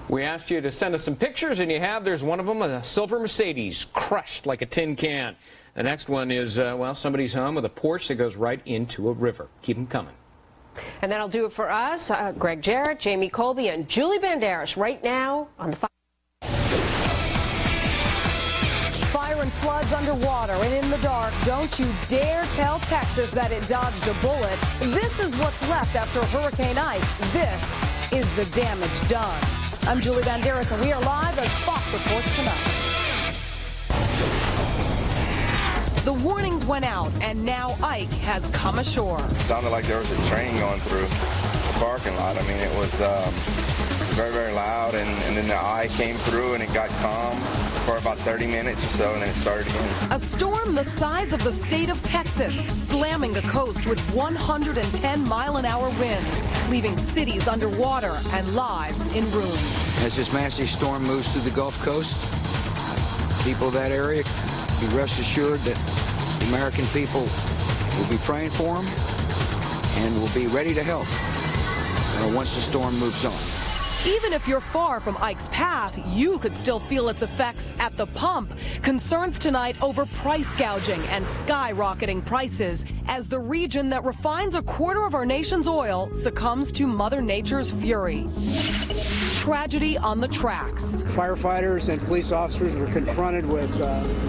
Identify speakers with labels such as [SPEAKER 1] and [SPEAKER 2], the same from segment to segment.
[SPEAKER 1] We asked you to send us some pictures, and you have. There's one of them, a silver Mercedes, crushed like a tin can. The next one is, well, somebody's home with a Porsche that goes right into a river. Keep them coming.
[SPEAKER 2] And that'll do it for us. Greg Jarrett, Jamie Colby, and Julie Banderas right now on the
[SPEAKER 3] Fire and floods underwater and in the dark. Don't you dare tell Texas that it dodged a bullet. This is what's left after Hurricane Ike. This is the damage done. I'm Julie Banderas, and we are live as Fox reports tonight. The warnings went out, and now Ike has come ashore.
[SPEAKER 4] It sounded like there was a train going through the parking lot. I mean, it was very, very loud, and then the eye came through, and it got calm for about 30 minutes or so, and then it started again.
[SPEAKER 3] A storm the size of the state of Texas, slamming the coast with 110-mile-an-hour winds, leaving cities underwater and lives in ruins.
[SPEAKER 5] As this massive storm moves through the Gulf Coast, people of that area be rest assured that the American people will be praying for them and will be ready to help once the storm moves on.
[SPEAKER 3] Even if you're far from Ike's path, you could still feel its effects at the pump. Concerns tonight over price gouging and skyrocketing prices as the region that refines a quarter of our nation's oil succumbs to Mother Nature's fury. Tragedy on the tracks.
[SPEAKER 6] Firefighters and police officers were confronted with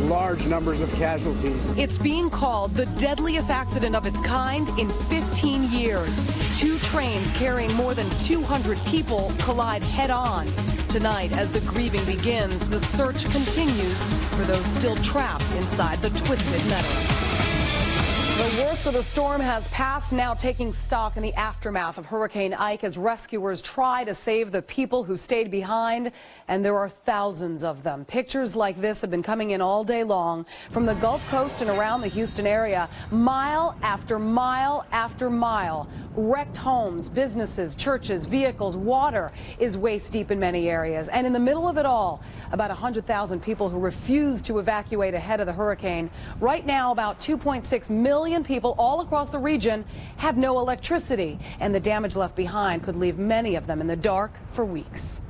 [SPEAKER 6] large numbers of casualties.
[SPEAKER 3] It's being called the deadliest accident of its kind in 15 years. Two trains carrying more than 200 people collide head-on. Tonight, as the grieving begins, the search continues for those still trapped inside the twisted metal. The worst of the storm has passed, now taking stock in the aftermath of Hurricane Ike as rescuers try to save the people who stayed behind, and there are thousands of them. Pictures like this have been coming in all day long from the Gulf Coast and around the Houston area, mile after mile after mile. Wrecked homes, businesses, churches, vehicles, water is waist deep in many areas. And in the middle of it all, about 100,000 people who refused to evacuate ahead of the hurricane. Right now, about 2.6 million people all across the region have no electricity, and the damage left behind could leave many of them in the dark for weeks.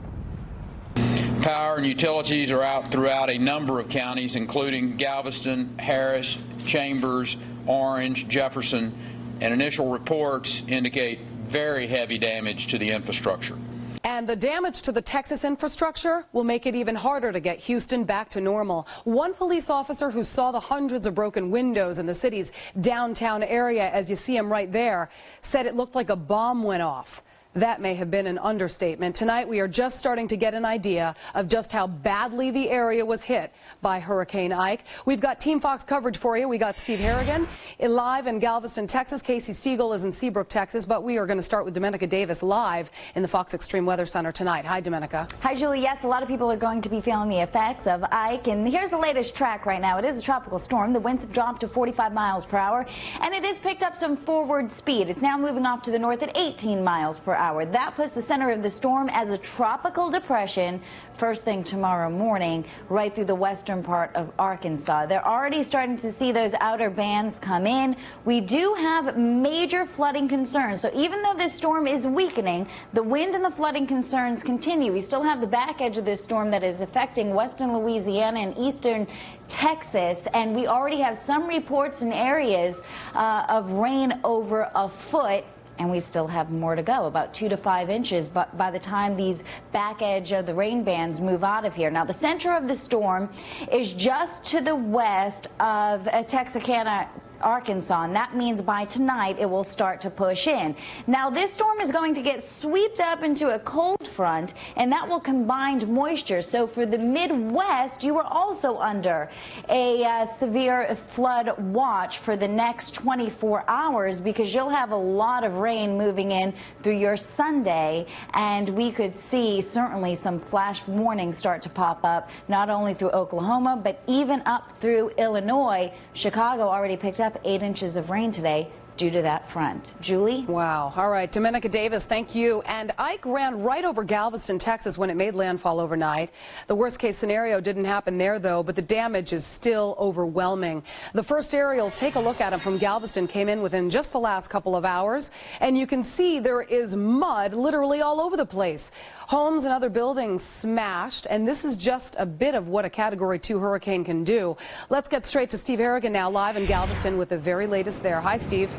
[SPEAKER 7] Power and utilities are out throughout a number of counties, including Galveston, Harris, Chambers, Orange, Jefferson, and initial reports indicate very heavy damage to the infrastructure.
[SPEAKER 3] And the damage to the Texas infrastructure will make it even harder to get Houston back to normal. One police officer who saw the hundreds of broken windows in the city's downtown area, as you see him right there, said it looked like a bomb went off. That may have been an understatement. Tonight, we are just starting to get an idea of just how badly the area was hit by Hurricane Ike. We've got Team Fox coverage for you. We got Steve Harrigan live in Galveston, Texas. Casey Stiegel is in Seabrook, Texas. But we are going to start with Domenica Davis live in the Fox Extreme Weather Center tonight. Hi, Domenica.
[SPEAKER 8] Hi, Julie. Yes, a lot of people are going to be feeling the effects of Ike. And here's the latest track right now. It is a tropical storm. The winds have dropped to 45 miles per hour. And it has picked up some forward speed. It's now moving off to the north at 18 miles per hour. That puts the center of the storm as a tropical depression first thing tomorrow morning right through the western part of Arkansas. They're already starting to see those outer bands come in. We do have major flooding concerns. So even though this storm is weakening, the wind and the flooding concerns continue. We still have the back edge of this storm that is affecting western Louisiana and eastern Texas, and we already have some reports in areas of rain over a foot. And we still have more to go, about 2 to 5 inches, but by the time these back edge of the rain bands move out of here. Now, the center of the storm is just to the west of Texarkana, Arkansas, and that means by tonight it will start to push in. Now, this storm is going to get swept up into a cold front, and that will combine moisture. So for the Midwest, you are also under a severe flood watch for the next 24 hours because you'll have a lot of rain moving in through your Sunday, and we could see certainly some flash warnings start to pop up, not only through Oklahoma, but even up through Illinois. Chicago already picked up 8 inches of rain today due to that front. Julie?
[SPEAKER 3] Wow. All right. Domenica Davis, thank you. And Ike ran right over Galveston, Texas when it made landfall overnight. The worst case scenario didn't happen there, though, but the damage is still overwhelming. The first aerials, take a look at them from Galveston, came in within just the last couple of hours. And you can see there is mud literally all over the place. Homes and other buildings smashed, and this is just a bit of what a Category 2 hurricane can do. Let's get straight to Steve Harrigan now, live in Galveston with the very latest there. Hi, Steve.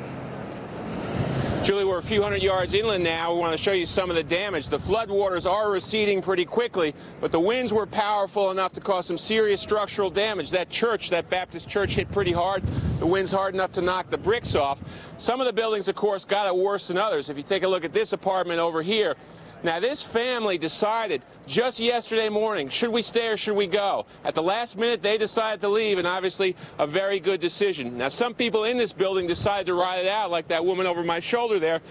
[SPEAKER 9] Julie, we're a few hundred yards inland now. We want to show you some of the damage. The floodwaters are receding pretty quickly, but the winds were powerful enough to cause some serious structural damage. That church, that Baptist church, hit pretty hard. The wind's hard enough to knock the bricks off. Some of the buildings, of course, got it worse than others. If you take a look at this apartment over here, now this family decided just yesterday morning, should we stay or should we go? At the last minute, they decided to leave, and obviously a very good decision. Now, some people in this building decided to ride it out, like that woman over my shoulder there.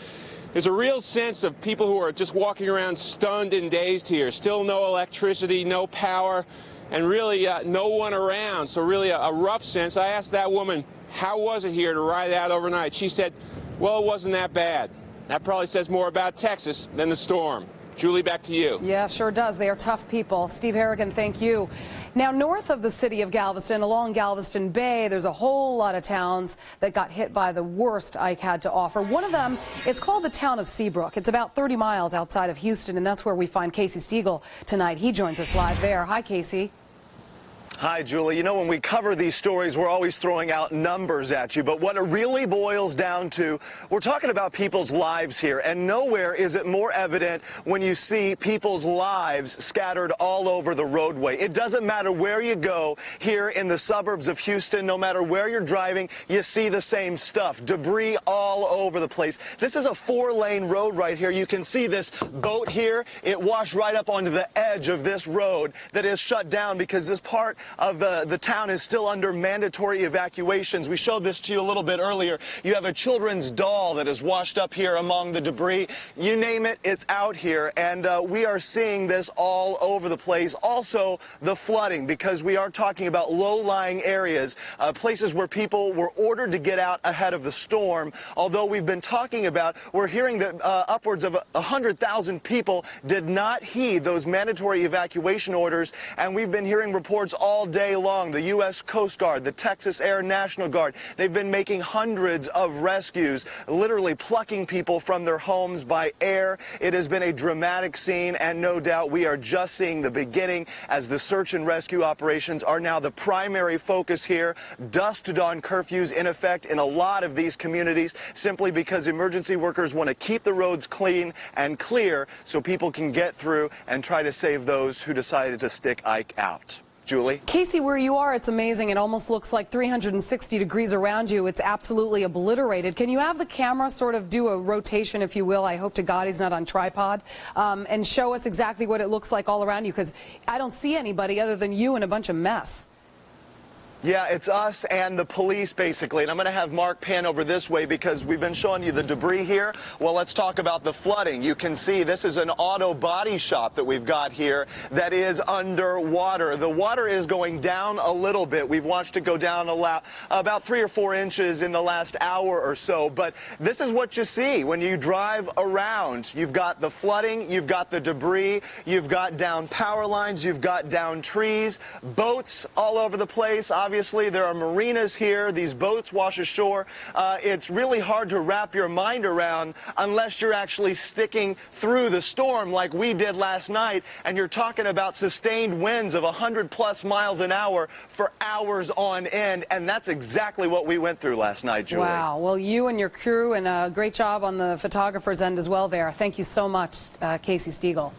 [SPEAKER 9] There's a real sense of people who are just walking around stunned and dazed here. Still no electricity, no power, and really no one around. So really a rough sense. I asked that woman, how was it here to ride it out overnight? She said, well, it wasn't that bad. That probably says more about Texas than the storm. Julie, back to you.
[SPEAKER 3] Yeah, sure does. They are tough people. Steve Harrigan, thank you. Now, north of the city of Galveston, along Galveston Bay, there's a whole lot of towns that got hit by the worst Ike had to offer. One of them, it's called the town of Seabrook. It's about 30 miles outside of Houston, and that's where we find Casey Stegall tonight. He joins us live there. Hi, Casey.
[SPEAKER 10] Hi, Julie. You know, when we cover these stories, we're always throwing out numbers at you. But what it really boils down to, we're talking about people's lives here. And nowhere is it more evident when you see people's lives scattered all over the roadway. It doesn't matter where you go here in the suburbs of Houston. No matter where you're driving, you see the same stuff. Debris all over the place. This is a 4-lane road right here. You can see this boat here. It washed right up onto the edge of this road that is shut down because this part of the town is still under mandatory evacuations. We showed this to you a little bit earlier. You have a children's doll that is washed up here among the debris. You name it, it's out here. And we are seeing this all over the place. Also, the flooding, because we are talking about low-lying areas, places where people were ordered to get out ahead of the storm. Although we've been talking about, we're hearing that upwards of 100,000 people did not heed those mandatory evacuation orders. And we've been hearing reports all day long. The U.S. Coast Guard, the Texas Air National Guard, they've been making hundreds of rescues, literally plucking people from their homes by air. It has been a dramatic scene, and no doubt we are just seeing the beginning as the search and rescue operations are now the primary focus here. Dusk to dawn curfews in effect in a lot of these communities simply because emergency workers want to keep the roads clean and clear so people can get through and try to save those who decided to stick Ike out. Julie?
[SPEAKER 3] Casey, where you are, it's amazing. It almost looks like 360 degrees around you. It's absolutely obliterated. Can you have the camera sort of do a rotation, if you will? I hope to God he's not on tripod. And show us exactly what it looks like all around you, because I don't see anybody other than you and a bunch of mess.
[SPEAKER 10] Yeah, it's us and the police, basically. And I'm going to have Mark pan over this way because we've been showing you the debris here. Well, let's talk about the flooding. You can see this is an auto body shop that we've got here that is underwater. The water is going down a little bit. We've watched it go down about 3 or 4 inches in the last hour or so. But this is what you see when you drive around. You've got the flooding, you've got the debris, you've got down power lines, you've got down trees, boats all over the place. Obviously, there are marinas here. These boats wash ashore. It's really hard to wrap your mind around unless you're actually sticking through the storm like we did last night. And you're talking about sustained winds of 100+ miles an hour for hours on end. And that's exactly what we went through last night, Julie.
[SPEAKER 3] Wow. Well, you and your crew, and a great job on the photographer's end as well there. Thank you so much, Casey Stegall.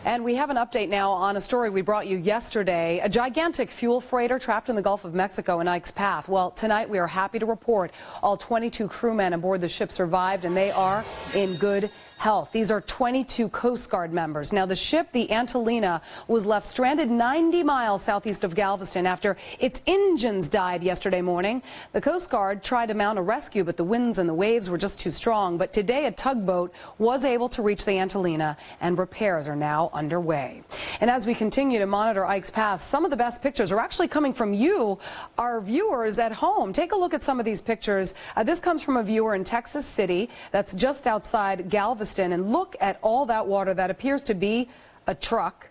[SPEAKER 3] And we have an update now on a story we brought you yesterday. A gigantic fuel freighter trapped in the Gulf of Mexico in Ike's path. Well, tonight we are happy to report all 22 crewmen aboard the ship survived, and they are in good health. These are 22 Coast Guard members. Now, the ship, the Antilina, was left stranded 90 miles southeast of Galveston after its engines died yesterday morning. The Coast Guard tried to mount a rescue, but the winds and the waves were just too strong. But today, a tugboat was able to reach the Antilina, and repairs are now underway. And as we continue to monitor Ike's path, some of the best pictures are actually coming from you, our viewers at home. Take a look at some of these pictures. This comes from a viewer in Texas City that's just outside Galveston. And look at all that water that appears to be a truck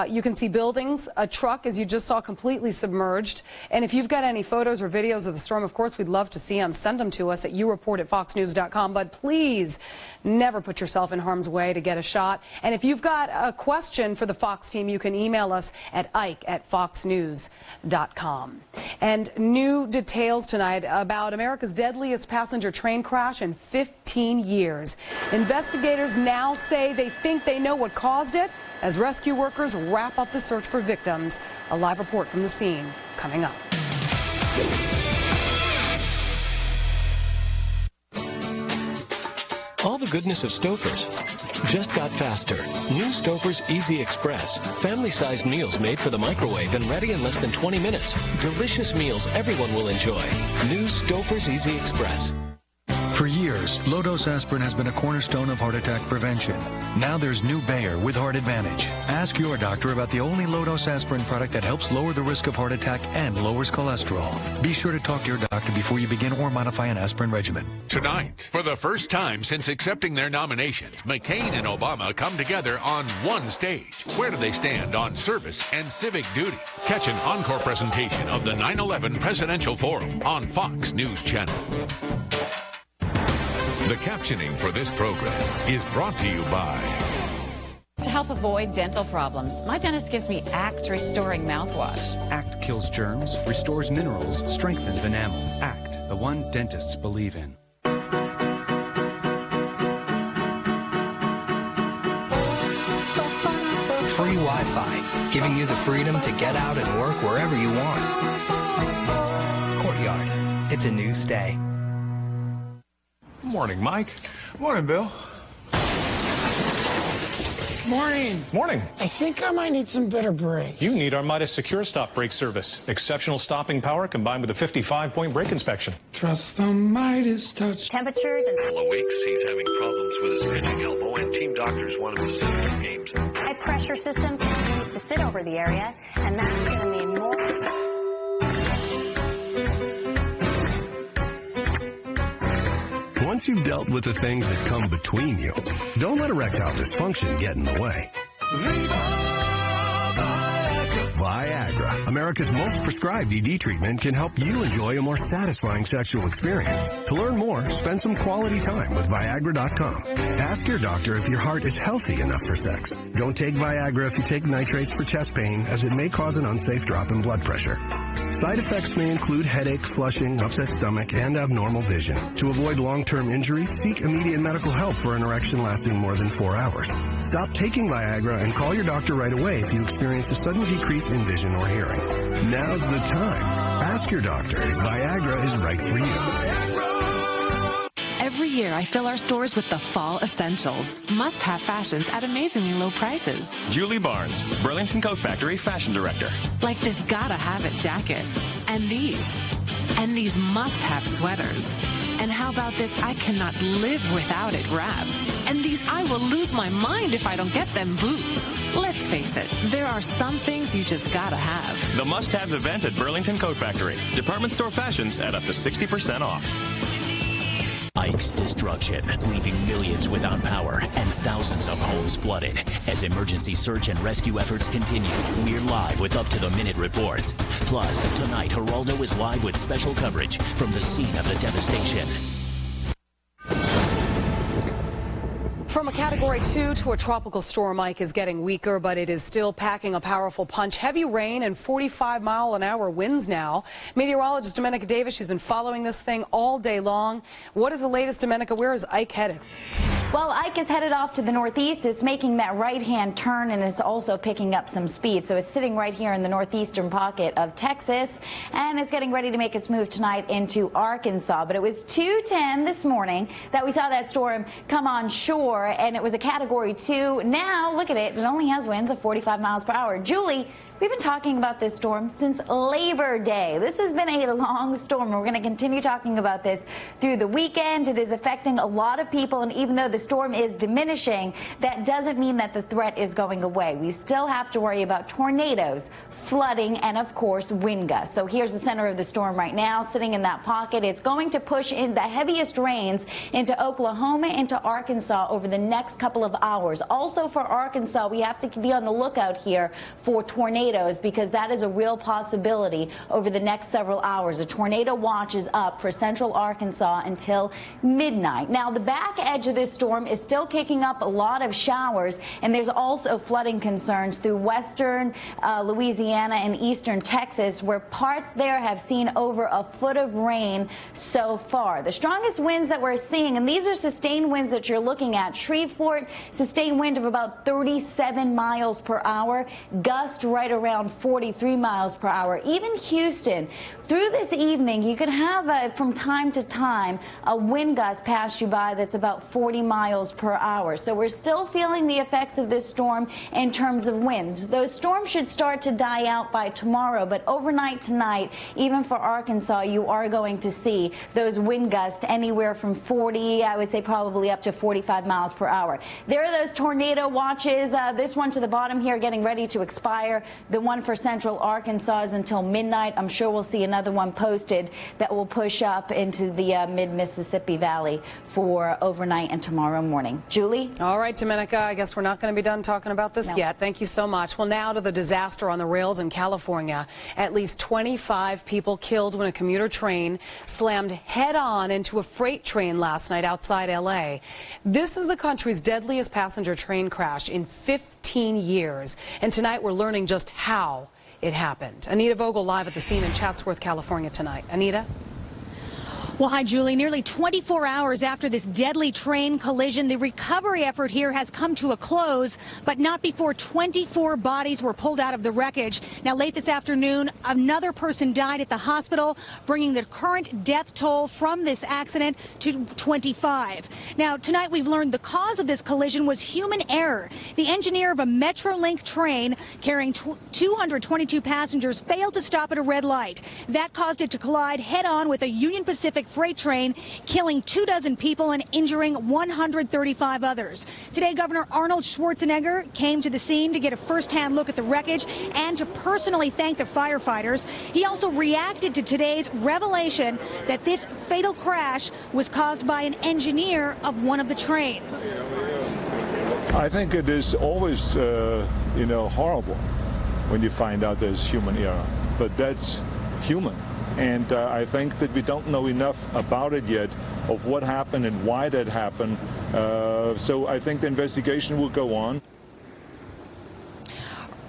[SPEAKER 3] You can see buildings, a truck, as you just saw, completely submerged. And if you've got any photos or videos of the storm, of course, we'd love to see them. Send them to us at youreport@foxnews.com. But please never put yourself in harm's way to get a shot. And if you've got a question for the Fox team, you can email us at ike@foxnews.com. And new details tonight about America's deadliest passenger train crash in 15 years. Investigators now say they think they know what caused it as rescue workers wrap up the search for victims. A live report from the scene coming up.
[SPEAKER 11] All the goodness of Stouffer's just got faster. New Stouffer's Easy Express. Family-sized meals made for the microwave and ready in less than 20 minutes. Delicious meals everyone will enjoy. New Stouffer's Easy Express.
[SPEAKER 12] For years, low-dose aspirin has been a cornerstone of heart attack prevention. Now there's new Bayer with Heart Advantage. Ask your doctor about the only low-dose aspirin product that helps lower the risk of heart attack and lowers cholesterol. Be sure to talk to your doctor before you begin or modify an aspirin regimen.
[SPEAKER 13] Tonight, for the first time since accepting their nominations, McCain and Obama come together on one stage. Where do they stand on service and civic duty? Catch an encore presentation of the 9/11 Presidential Forum on Fox News Channel. The captioning for this program is brought to you by...
[SPEAKER 14] To help avoid dental problems, my dentist gives me ACT Restoring Mouthwash.
[SPEAKER 15] ACT kills germs, restores minerals, strengthens enamel. ACT, the one dentists believe in.
[SPEAKER 16] Free Wi-Fi, giving you the freedom to get out and work wherever you want. Courtyard, it's a new stay.
[SPEAKER 17] Morning, Mike.
[SPEAKER 18] Morning, Bill.
[SPEAKER 19] Morning.
[SPEAKER 17] Morning.
[SPEAKER 19] I think I might need some better brakes.
[SPEAKER 17] You need our Midas Secure Stop brake service. Exceptional stopping power combined with a 55-point brake inspection.
[SPEAKER 19] Trust the Midas touch.
[SPEAKER 20] Temperatures and...
[SPEAKER 21] For weeks, he's having problems with his pitching elbow, and team doctors want him to sit in games.
[SPEAKER 20] High pressure system continues to sit over the area, and that's going to mean more...
[SPEAKER 22] Once you've dealt with the things that come between you, don't let erectile dysfunction get in the way. Viagra, America's most prescribed ED treatment, can help you enjoy a more satisfying sexual experience. To learn more, spend some quality time with Viagra.com. Ask your doctor if your heart is healthy enough for sex. Don't take Viagra if you take nitrates for chest pain, as it may cause an unsafe drop in blood pressure. Side effects may include headache, flushing, upset stomach, and abnormal vision. To avoid long-term injury, seek immediate medical help for an erection lasting more than 4 hours. Stop taking Viagra and call your doctor right away if you experience a sudden decrease in vision or hearing. Now's the time. Ask your doctor if Viagra is right for you.
[SPEAKER 23] Every year, I fill our stores with the fall essentials. Must-have fashions at amazingly low prices.
[SPEAKER 24] Julie Barnes, Burlington Coat Factory Fashion Director.
[SPEAKER 23] Like this gotta-have-it jacket. And these must-have sweaters. And how about this I cannot live without it wrap? And these I will lose my mind if I don't get them boots. Let's face it, there are some things you just gotta have.
[SPEAKER 24] The must-haves event at Burlington Coat Factory. Department store fashions at up to 60% off.
[SPEAKER 25] Ike's destruction, leaving millions without power and thousands of homes flooded. As emergency search and rescue efforts continue, we're live with up-to-the-minute reports. Plus, tonight, Geraldo is live with special coverage from the scene of the devastation.
[SPEAKER 3] From a Category 2 to a tropical storm, Ike is getting weaker, but it is still packing a powerful punch. Heavy rain and 45-mile-an-hour winds now. Meteorologist Domenica Davis, she's been following this thing all day long. What is the latest, Domenica? Where is Ike headed?
[SPEAKER 8] Well, Ike is headed off to the northeast. It's making that right-hand turn, and it's also picking up some speed. So it's sitting right here in the northeastern pocket of Texas, and it's getting ready to make its move tonight into Arkansas. But it was 2:10 this morning that we saw that storm come on shore, and it was a Category 2. Now, look at it. It only has winds of 45 miles per hour. Julie, we've been talking about this storm since Labor Day. This has been a long storm. We're going to continue talking about this through the weekend. It is affecting a lot of people, and even though the storm is diminishing, that doesn't mean that the threat is going away. We still have to worry about tornadoes, flooding, and of course wind gusts. So here's the center of the storm right now, sitting in that pocket. It's going to push in the heaviest rains into Oklahoma, into Arkansas over the next couple of hours. Also for Arkansas, we have to be on the lookout here for tornadoes, because that is a real possibility over the next several hours. A tornado watch is up for central Arkansas until midnight. Now, the back edge of this storm is still kicking up a lot of showers, and there's also flooding concerns through western Louisiana and eastern Texas, where parts there have seen over a foot of rain so far. The strongest winds that we're seeing, and these are sustained winds that you're looking at, Shreveport, sustained wind of about 37 miles per hour, gust right around 43 miles per hour. Even Houston, through this evening, you could have from time to time a wind gust pass you by that's about 40 miles per hour. So we're still feeling the effects of this storm in terms of winds. Those storms should start to die out by tomorrow, but overnight tonight, even for Arkansas, you are going to see those wind gusts anywhere from 40, I would say probably up to 45 miles per hour. There are those tornado watches. This one to the bottom here getting ready to expire. The one for central Arkansas is until midnight. I'm sure we'll see another one posted that will push up into the mid-Mississippi Valley for overnight and tomorrow morning. Julie?
[SPEAKER 3] All right, Domenica, I guess we're not going to be done talking about this yet. Thank you so much. Well, now to the disaster on the rails in California. At least 25 people killed when a commuter train slammed head-on into a freight train last night outside L.A. This is the country's deadliest passenger train crash in 15 years. And tonight we're learning just how it happened. Anita Vogel live at the scene in Chatsworth, California tonight. Anita?
[SPEAKER 1] Well, hi, Julie. Nearly 24 hours after this deadly train collision, the recovery effort here has come to a close, but not before 24 bodies were pulled out of the wreckage. Now, late this afternoon, another person died at the hospital, bringing the current death toll from this accident to 25. Now, tonight we've learned the cause of this collision was human error. The engineer of a Metrolink train carrying 222 passengers failed to stop at a red light. That caused it to collide head-on with a Union Pacific freight train, killing 24 people and injuring 135 others. Today, Governor Arnold Schwarzenegger came to the scene to get a first-hand look at the wreckage and to personally thank the firefighters. He also reacted to today's revelation that this fatal crash was caused by an engineer of one of the trains.
[SPEAKER 2] I think it is always, horrible when you find out there's human error, but that's human. And I think that we don't know enough about it yet, of what happened and why that happened. So I think the investigation will go on.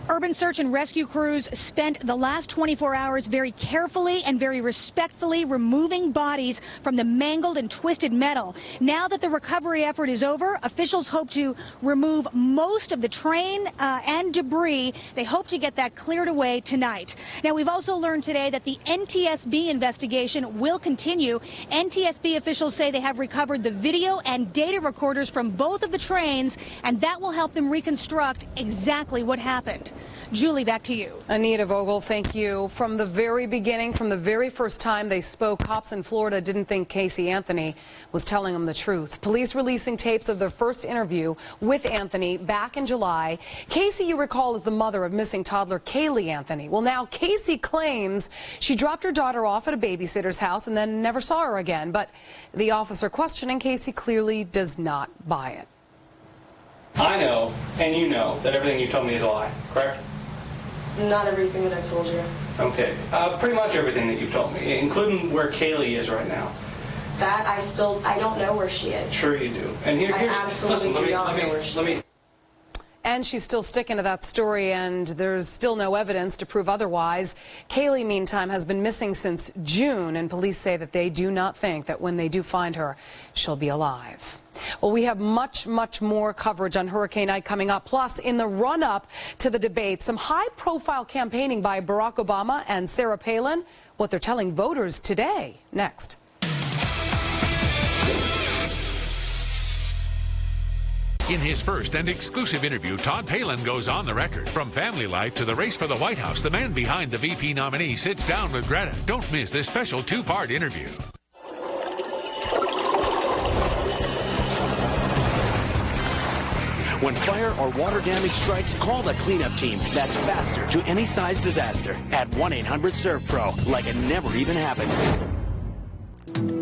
[SPEAKER 1] Urban search and rescue crews spent the last 24 hours very carefully and very respectfully removing bodies from the mangled and twisted metal. Now that the recovery effort is over, officials hope to remove most of the train and debris. They hope to get that cleared away tonight. Now, we've also learned today that the NTSB investigation will continue. NTSB officials say they have recovered the video and data recorders from both of the trains, and that will help them reconstruct exactly what happened. Julie, back to you.
[SPEAKER 3] Anita Vogel, thank you. From the very beginning, from the very first time they spoke, cops in Florida didn't think Casey Anthony was telling them the truth. Police releasing tapes of their first interview with Anthony back in July. Casey, you recall, is the mother of missing toddler Kaylee Anthony. Well, now Casey claims she dropped her daughter off at a babysitter's house and then never saw her again. But the officer questioning Casey clearly does not buy it.
[SPEAKER 4] I know, and you know, that everything you told me is a lie, correct?
[SPEAKER 5] Not everything that I told you.
[SPEAKER 4] Okay. Pretty much everything that you've told me, including where Kaylee is right now.
[SPEAKER 5] That I don't know where she is.
[SPEAKER 4] Sure you do. And here's,
[SPEAKER 5] absolutely
[SPEAKER 4] listen,
[SPEAKER 5] do not know where she is.
[SPEAKER 3] And she's still sticking to that story, and there's still no evidence to prove otherwise. Kaylee, meantime, has been missing since June, and police say that they do not think that when they do find her, she'll be alive. Well, we have much, much more coverage on Hurricane Ike coming up. Plus, in the run-up to the debate, some high-profile campaigning by Barack Obama and Sarah Palin, what they're telling voters today. Next.
[SPEAKER 13] In his first and exclusive interview, Todd Palin goes on the record. From family life to the race for the White House, the man behind the VP nominee sits down with Greta. Don't miss this special two-part interview.
[SPEAKER 6] When fire or water damage strikes, call the cleanup team. That's faster to any size disaster at 1-800-SERVPRO, like it never even happened.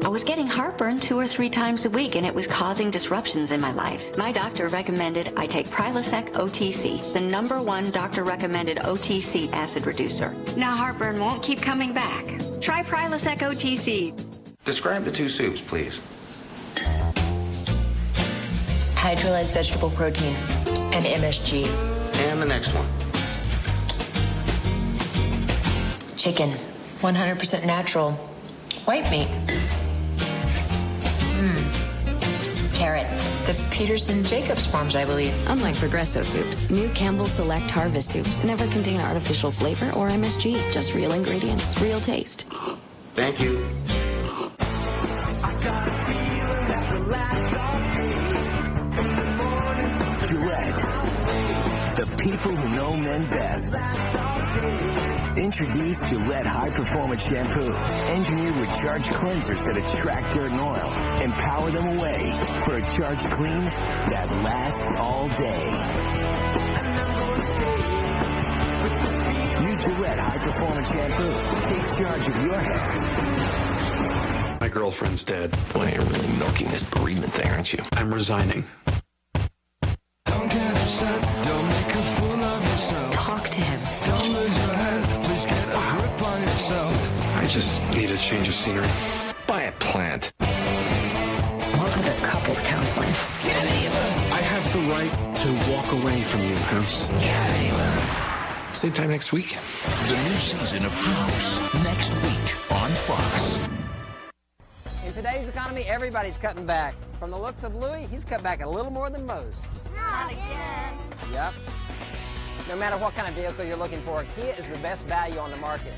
[SPEAKER 7] I was getting heartburn 2 or 3 times a week, and it was causing disruptions in my life. My doctor recommended I take Prilosec OTC, the #1 doctor-recommended OTC acid reducer. Now heartburn won't keep coming back. Try Prilosec OTC.
[SPEAKER 9] Describe the 2 soups, please.
[SPEAKER 10] Hydrolyzed vegetable protein and MSG.
[SPEAKER 9] And the next one.
[SPEAKER 10] Chicken, 100% natural. White meat. Carrots. The Peterson Jacobs farms, I believe.
[SPEAKER 18] Unlike Progresso soups, new Campbell Select Harvest soups never contain artificial flavor or MSG. Just real ingredients, real taste.
[SPEAKER 9] Thank you.
[SPEAKER 26] Gillette. The people who know men best. Introduce Gillette High Performance Shampoo, engineered with charged cleansers that attract dirt and oil and power them away for a charged clean that lasts all day. New Gillette High Performance Shampoo. Take charge of your hair.
[SPEAKER 27] My girlfriend's dead.
[SPEAKER 11] Boy, you're really milking this bereavement thing, aren't you?
[SPEAKER 27] I'm resigning.
[SPEAKER 26] Don't get upset. Don't make a fool of yourself.
[SPEAKER 18] Talk to him.
[SPEAKER 26] Don't lose your head. Please get a grip on yourself.
[SPEAKER 27] I just need a change of scenery.
[SPEAKER 11] Buy a plant.
[SPEAKER 18] Welcome to couples counseling.
[SPEAKER 27] I have the right to walk away from you, House.
[SPEAKER 11] Same time next week.
[SPEAKER 28] The new season of House, next week on Fox.
[SPEAKER 29] In today's economy, everybody's cutting back. From the looks of Louis, he's cut back a little more than most.
[SPEAKER 20] Not again.
[SPEAKER 29] Yep. No matter what kind of vehicle you're looking for, Kia is the best value on the market.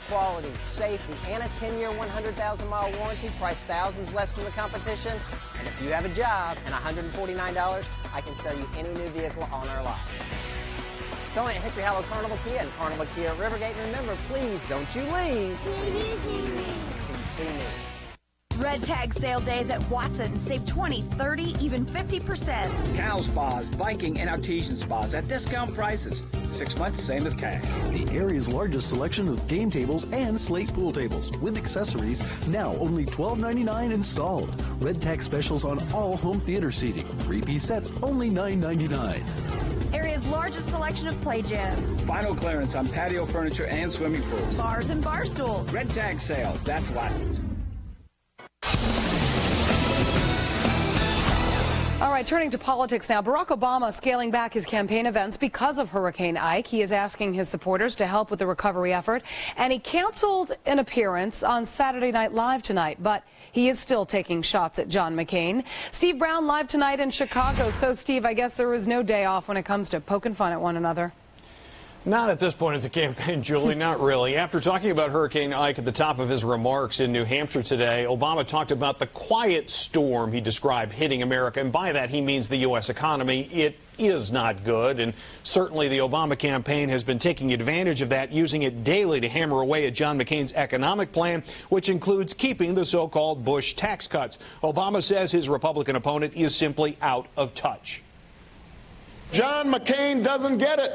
[SPEAKER 29] Quality, safety, and a 10-year, 100,000-mile warranty priced thousands less than the competition. And if you have a job and $149, I can sell you any new vehicle on our lot. It's only at Hickory Hollow Carnival Kia and Carnival Kia at Rivergate. And remember, please don't you leave until you see me.
[SPEAKER 30] Red Tag sale days at Watson. Save 20, 30, even 50%.
[SPEAKER 31] Cow spas, Viking, and artesian spas at discount prices. 6 months, same as cash.
[SPEAKER 32] The area's largest selection of game tables and slate pool tables with accessories, now only $12.99 installed. Red Tag specials on all home theater seating. 3-piece sets, only $9.99.
[SPEAKER 30] Area's largest selection of play gyms.
[SPEAKER 31] Final clearance on patio furniture and swimming pools.
[SPEAKER 30] Bars and bar stools.
[SPEAKER 31] Red Tag sale, that's Watson's.
[SPEAKER 3] All right, turning to politics now. Barack Obama scaling back his campaign events because of Hurricane Ike. He is asking his supporters to help with the recovery effort, and he canceled an appearance on Saturday Night Live tonight, but he is still taking shots at John McCain. Steve Brown live tonight in Chicago. So, Steve, I guess there was no day off when it comes to poking fun at one another.
[SPEAKER 33] Not at this point in the campaign, Julie, not really. After talking about Hurricane Ike at the top of his remarks in New Hampshire today, Obama talked about the quiet storm he described hitting America, and by that he means the U.S. economy. It is not good, and certainly the Obama campaign has been taking advantage of that, using it daily to hammer away at John McCain's economic plan, which includes keeping the so-called Bush tax cuts. Obama says his Republican opponent is simply out of touch.
[SPEAKER 34] John McCain doesn't get it.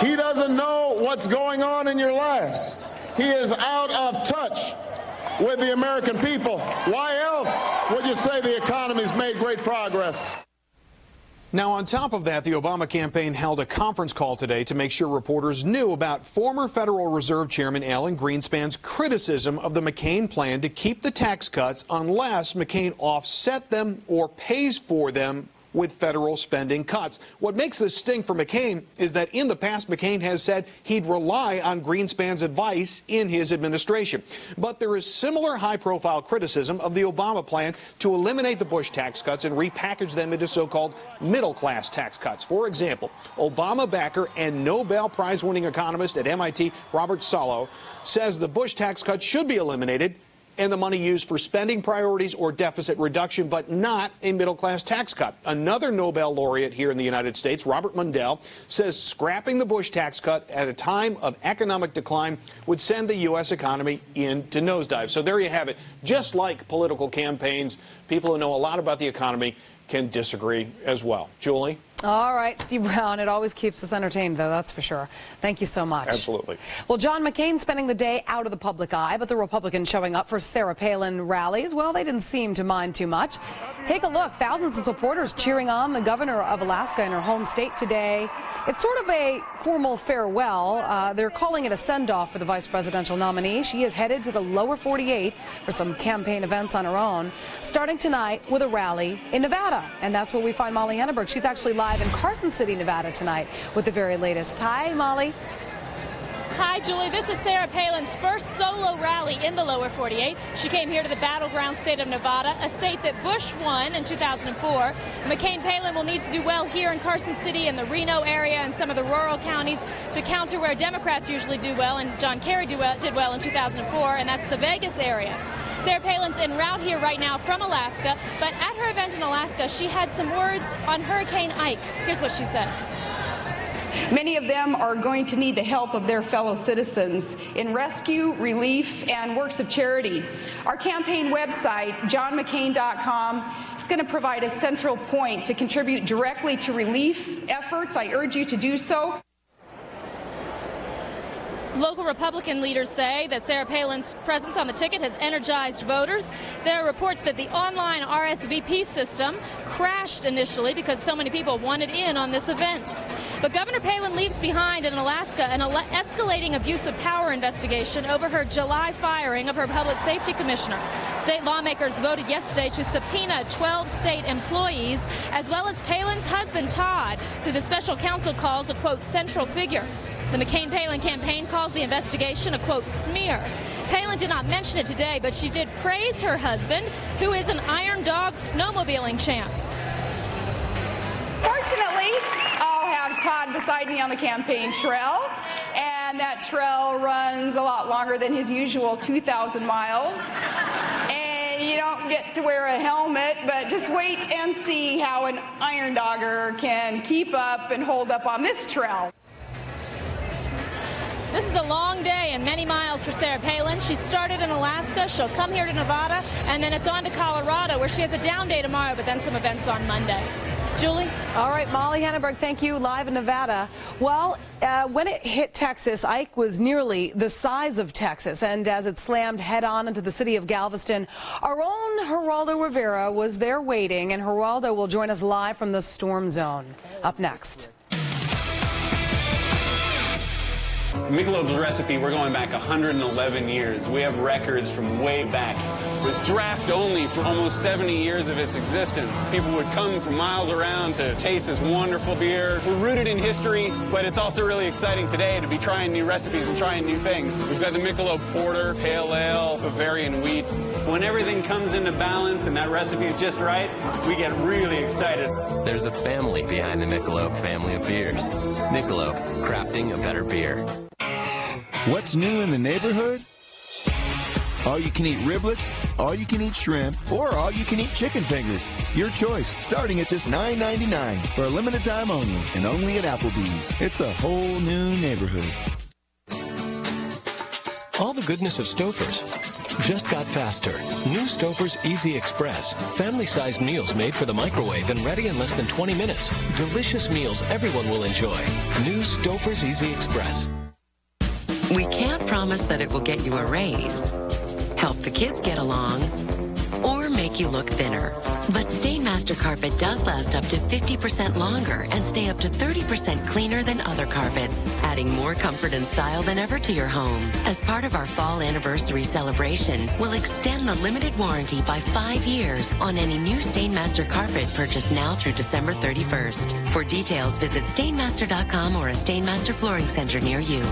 [SPEAKER 34] He doesn't know what's going on in your lives. He is out of touch with the American people. Why else would you say the economy's made great progress?
[SPEAKER 33] Now, on top of that, the Obama campaign held a conference call today to make sure reporters knew about former Federal Reserve Chairman Alan Greenspan's criticism of the McCain plan to keep the tax cuts unless McCain offset them or pays for them with federal spending cuts. What makes this sting for McCain is that in the past, McCain has said he'd rely on Greenspan's advice in his administration. But there is similar high-profile criticism of the Obama plan to eliminate the Bush tax cuts and repackage them into so-called middle-class tax cuts. For example, Obama backer and Nobel Prize-winning economist at MIT, Robert Solow, says the Bush tax cuts should be eliminated and the money used for spending priorities or deficit reduction, but not a middle-class tax cut. Another Nobel laureate here in the United States, Robert Mundell, says scrapping the Bush tax cut at a time of economic decline would send the U.S. economy into nosedive. So there you have it. Just like political campaigns, people who know a lot about the economy can disagree as well. Julie?
[SPEAKER 3] All right, Steve Brown, it always keeps us entertained, though, that's for sure. Thank you so much.
[SPEAKER 33] Absolutely.
[SPEAKER 3] Well, John McCain spending the day out of the public eye, but the Republicans showing up for Sarah Palin rallies, well, they didn't seem to mind too much. Take a look. Thousands of supporters cheering on the governor of Alaska in her home state today. It's sort of a formal farewell. They're calling it a send-off for the vice presidential nominee. She is headed to the lower 48 for some campaign events on her own, starting tonight with a rally in Nevada. And that's where we find Molly Henneberg. She's actually live in Carson City, Nevada tonight with the very latest. Hi, Molly.
[SPEAKER 1] Hi, Julie. This is Sarah Palin's first solo rally in the lower 48. She came here to the battleground state of Nevada, a state that Bush won in 2004. McCain-Palin will need to do well here in Carson City and the Reno area and some of the rural counties to counter where Democrats usually do well, and John Kerry did well in 2004, and that's the Vegas area. Sarah Palin's en route here right now from Alaska, but at her event in Alaska, she had some words on Hurricane Ike. Here's what she said.
[SPEAKER 2] Many of them are going to need the help of their fellow citizens in rescue, relief, and works of charity. Our campaign website, johnmccain.com, is going to provide a central point to contribute directly to relief efforts. I urge you to do so.
[SPEAKER 1] Local Republican leaders say that Sarah Palin's presence on the ticket has energized voters. There are reports that the online RSVP system crashed initially because so many people wanted in on this event. But Governor Palin leaves behind in Alaska an escalating abuse of power investigation over her July firing of her public safety commissioner. State lawmakers voted yesterday to subpoena 12 state employees, as well as Palin's husband, Todd, who the special counsel calls a, quote, central figure. The McCain-Palin campaign calls the investigation a, quote, smear. Palin did not mention it today, but she did praise her husband, who is an Iron Dog snowmobiling champ.
[SPEAKER 2] Fortunately, I'll have Todd beside me on the campaign trail, and that trail runs a lot longer than his usual 2,000 miles. And you don't get to wear a helmet, but just wait and see how an Iron Dogger can keep up and hold up on this trail.
[SPEAKER 1] This is a long day and many miles for Sarah Palin. She started in Alaska. She'll come here to Nevada, and then it's on to Colorado, where she has a down day tomorrow, but then some events on Monday. Julie?
[SPEAKER 3] All right, Molly Henneberg, thank you, live in Nevada. Well, when it hit Texas, Ike was nearly the size of Texas, and as it slammed head-on into the city of Galveston, our own Geraldo Rivera was there waiting, and Geraldo will join us live from the storm zone. Up next.
[SPEAKER 8] Michelob's recipe, we're going back 111 years. We have records from way back. It was draft only for almost 70 years of its existence. People would come from miles around to taste this wonderful beer. We're rooted in history, but it's also really exciting today to be trying new recipes and trying new things. We've got the Michelob Porter, Pale Ale, Bavarian Wheat. When everything comes into balance and that recipe's just right, we get really excited.
[SPEAKER 12] There's a family behind the Michelob family of beers. Michelob, crafting a better beer.
[SPEAKER 14] What's new in the neighborhood? All-you-can-eat riblets, all-you-can-eat shrimp, or all-you-can-eat chicken fingers. Your choice, starting at just $9.99 for a limited time only, and only at Applebee's. It's a whole new neighborhood.
[SPEAKER 11] All the goodness of Stouffer's just got faster. New Stouffer's Easy Express. Family-sized meals made for the microwave and ready in less than 20 minutes. Delicious meals everyone will enjoy. New Stouffer's Easy Express.
[SPEAKER 15] We can't promise that it will get you a raise, help the kids get along, or make you look thinner. But Stainmaster Carpet does last up to 50% longer and stay up to 30% cleaner than other carpets, adding more comfort and style than ever to your home. As part of our fall anniversary celebration, we'll extend the limited warranty by 5 years on any new Stainmaster carpet purchased now through December 31st. For details, visit Stainmaster.com or a Stainmaster Flooring Center near you.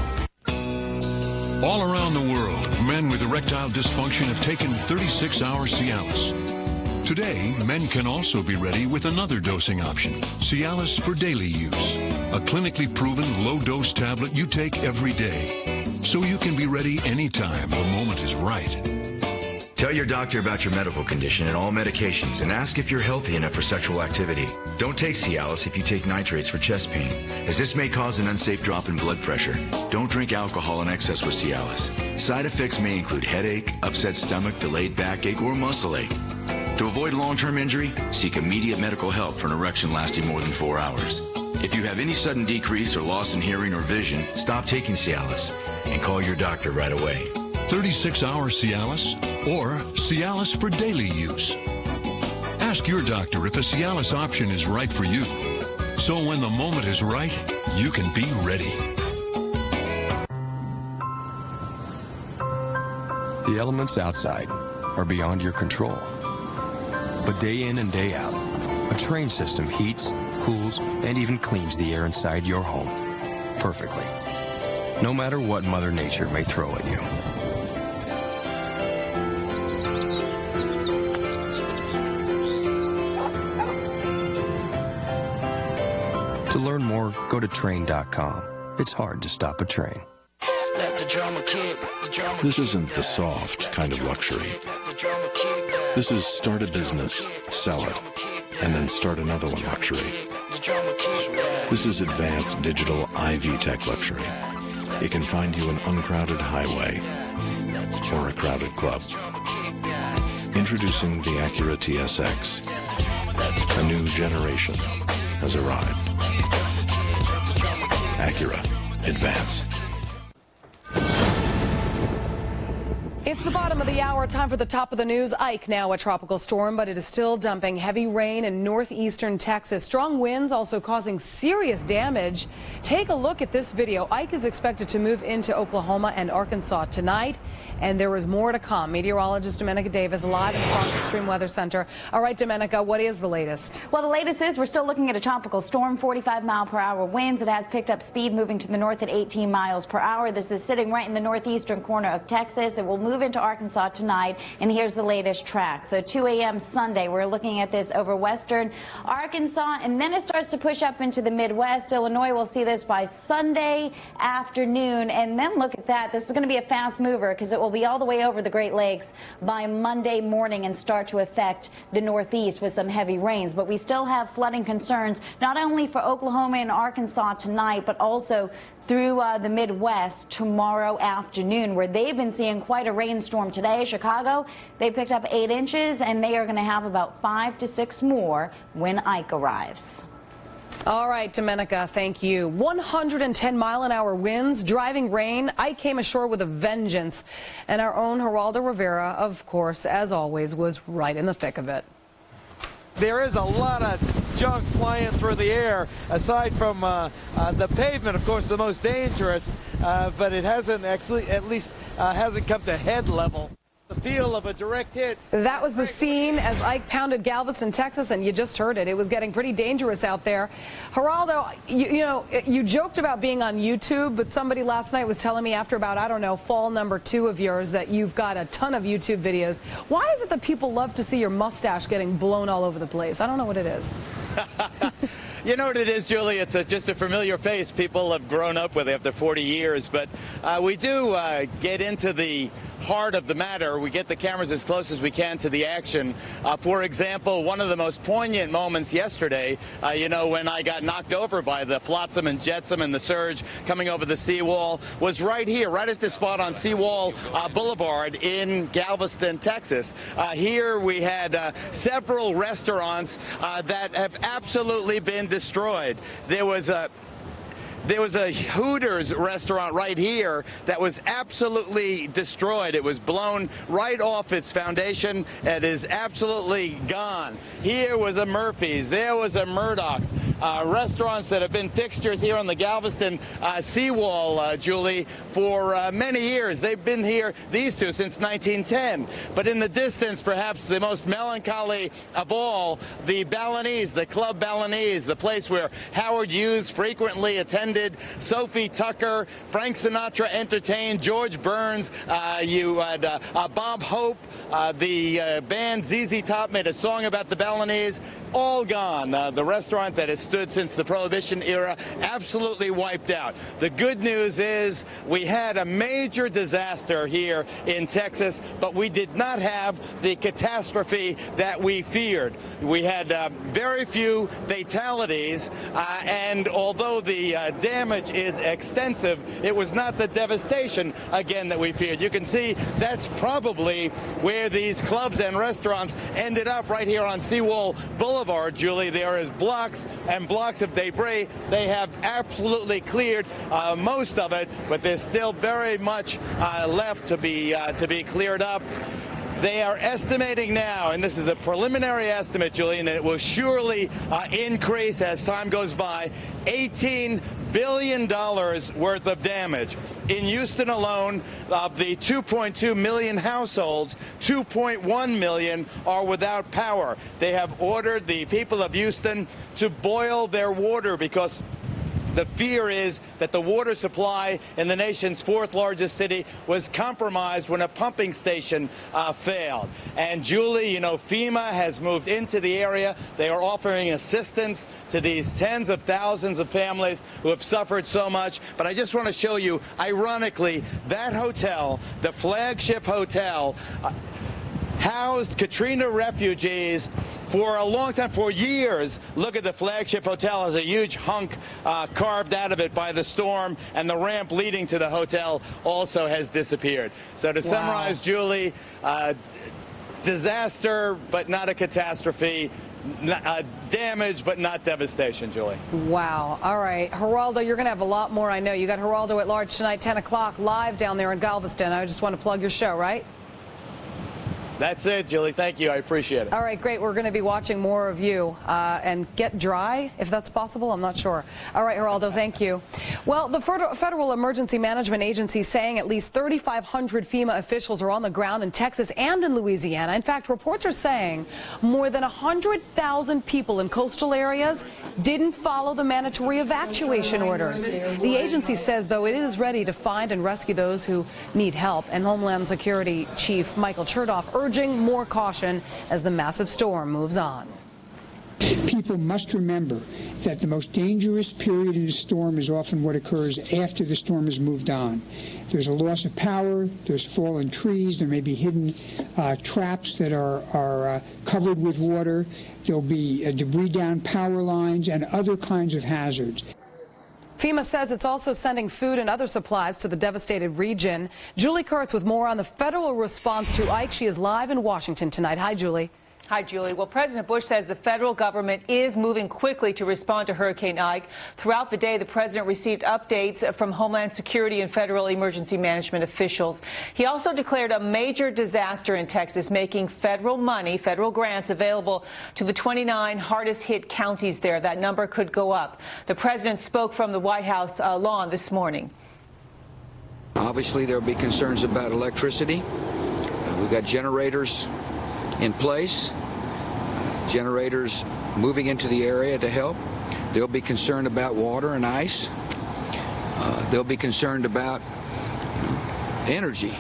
[SPEAKER 13] All around the world, men with erectile dysfunction have taken 36-hour Cialis. Today, men can also be ready with another dosing option, Cialis for daily use, a clinically proven low-dose tablet you take every day, so you can be ready anytime the moment is right.
[SPEAKER 16] Tell your doctor about your medical condition and all medications, and ask if you're healthy enough for sexual activity. Don't take Cialis if you take nitrates for chest pain, as this may cause an unsafe drop in blood pressure. Don't drink alcohol in excess with Cialis. Side effects may include headache, upset stomach, delayed backache, or muscle ache. To avoid long-term injury, seek immediate medical help for an erection lasting more than 4 hours. If you have any sudden decrease or loss in hearing or vision, stop taking Cialis and call your doctor right away.
[SPEAKER 4] 36-hour Cialis or Cialis for daily use. Ask your doctor if a Cialis option is right for you. So when the moment is right, you can be ready.
[SPEAKER 5] The elements outside are beyond your control. But day in and day out, a Trane system heats, cools, and even cleans the air inside your home perfectly. No matter what Mother Nature may throw at you. To learn more, go to Trane.com. It's hard to stop a train.
[SPEAKER 6] This isn't the soft kind of luxury. This is start a business, sell it, and then start another one luxury. This is advanced digital IV tech luxury. It can find you an uncrowded highway or a crowded club. Introducing the Acura TSX. A new generation has arrived. Acura Advance.
[SPEAKER 3] It's the bottom of the hour. Time for the top of the news. Ike, now a tropical storm, but it is still dumping heavy rain in northeastern Texas. Strong winds also causing serious damage. Take a look at this video. Ike is expected to move into Oklahoma and Arkansas tonight, and there is more to come. Meteorologist Domenica Davis live in the Fox Extreme Weather Center. All right, Domenica, what is the latest?
[SPEAKER 7] Well, the latest is we're still looking at a tropical storm, 45-mile-per-hour winds. It has picked up speed, moving to the north at 18 miles per hour. This is sitting right in the northeastern corner of Texas. It will move into Arkansas tonight, and here's the latest track. So 2 a.m. Sunday, we're looking at this over western Arkansas, and then it starts to push up into the Midwest. Illinois will see this by Sunday afternoon, and then look at that. This is going to be a fast mover because it will be all the way over the Great Lakes by Monday morning and start to affect the Northeast with some heavy rains. But we still have flooding concerns, not only for Oklahoma and Arkansas tonight, but also through the Midwest tomorrow afternoon, where they've been seeing quite a rainstorm today. Chicago, they picked up 8 inches, and they are going to have about 5 to 6 more when Ike arrives.
[SPEAKER 3] All right, Domenica, thank you. 110-mile-an-hour winds, driving rain. Ike came ashore with a vengeance. And our own Geraldo Rivera, of course, as always, was right in the thick of it.
[SPEAKER 9] There is a lot of junk flying through the air, aside from the pavement, of course, the most dangerous, but it hasn't actually, at least hasn't come to head level. The feel of a direct hit.
[SPEAKER 3] That was the scene as Ike pounded Galveston, Texas, and you just heard it. It was getting pretty dangerous out there. Geraldo, you know, you joked about being on YouTube, but somebody last night was telling me after about, I don't know, fall number 2 of yours that you've got a ton of YouTube videos. Why is it that people love to see your mustache getting blown all over the place? I don't know what it is.
[SPEAKER 10] You know what it is, Julie? It's just a familiar face people have grown up with after 40 years. But we do get into the heart of the matter. We get the cameras as close as we can to the action. For example, one of the most poignant moments yesterday, you know, when I got knocked over by the flotsam and jetsam and the surge coming over the seawall, was right here, right at this spot on Seawall Boulevard in Galveston, Texas. Here we had several restaurants that have absolutely been destroyed. There was a Hooters restaurant right here that was absolutely destroyed. It was blown right off its foundation. It is absolutely gone. Here was a Murphy's. There was a Murdoch's. Restaurants that have been fixtures here on the Galveston seawall, Julie, for many years. They've been here, these two, since 1910. But in the distance, perhaps the most melancholy of all, the Balinese, the Club Balinese, the place where Howard Hughes frequently attended. Sophie Tucker, Frank Sinatra entertained, George Burns, you had Bob Hope, the band ZZ Top made a song about the Balinese. All gone. The restaurant that has stood since the Prohibition era, absolutely wiped out. The good news is we had a major disaster here in Texas, but we did not have the catastrophe that we feared. We had very few fatalities, and although the damage is extensive. It was not the devastation, again, that we feared. You can see that's probably where these clubs and restaurants ended up, right here on Seawall Boulevard, Julie. There is blocks and blocks of debris. They have absolutely cleared most of it, but there's still very much left to be cleared up. They are estimating now, and this is a preliminary estimate, Julian, and it will surely increase as time goes by, $18 billion worth of damage. In Houston alone, of the 2.2 million households, 2.1 million are without power. They have ordered the people of Houston to boil their water because the fear is that the water supply in the nation's fourth largest city was compromised when a pumping station failed. And Julie, you know, FEMA has moved into the area. They are offering assistance to these tens of thousands of families who have suffered so much. But I just want to show you, ironically, that hotel, the flagship hotel, housed Katrina refugees for a long time, for years. Look at the flagship hotel, has a huge hunk carved out of it by the storm, and the ramp leading to the hotel also has disappeared. So to summarize, Julie, disaster but not a catastrophe. Damage but not devastation, Julie.
[SPEAKER 3] Wow. All right. Geraldo, you're going to have a lot more, I know. You got Geraldo at Large tonight, 10 o'clock, live down there in Galveston. I just want to plug your show, right?
[SPEAKER 10] That's it, Julie. Thank you. I appreciate it.
[SPEAKER 3] All right, great. We're going to be watching more of you. And get dry, if that's possible. I'm not sure. All right, Geraldo, thank you. Well, the Federal Emergency Management Agency saying at least 3,500 FEMA officials are on the ground in Texas and in Louisiana. In fact, reports are saying more than 100,000 people in coastal areas didn't follow the mandatory evacuation orders. The agency says, though, it is ready to find and rescue those who need help. And Homeland Security Chief Michael Chertoff urging more caution as the massive storm moves on.
[SPEAKER 17] People must remember that the most dangerous period in a storm is often what occurs after the storm has moved on. There's a loss of power, there's fallen trees, there may be hidden traps that are covered with water, there'll be debris down power lines and other kinds of hazards.
[SPEAKER 3] FEMA says it's also sending food and other supplies to the devastated region. Julie Kurtz with more on the federal response to Ike. She is live in Washington tonight. Hi, Julie.
[SPEAKER 18] Hi, Julie. Well, President Bush says the federal government is moving quickly to respond to Hurricane Ike. Throughout the day, the president received updates from Homeland Security and federal emergency management officials. He also declared a major disaster in Texas, making federal money, federal grants available to the 29 hardest hit counties there. That number could go up. The president spoke from the White House lawn this morning.
[SPEAKER 19] Obviously, there will be concerns about electricity. We've got generators in place, generators moving into the area to help. They'll be concerned about water and ice. They'll be concerned about energy.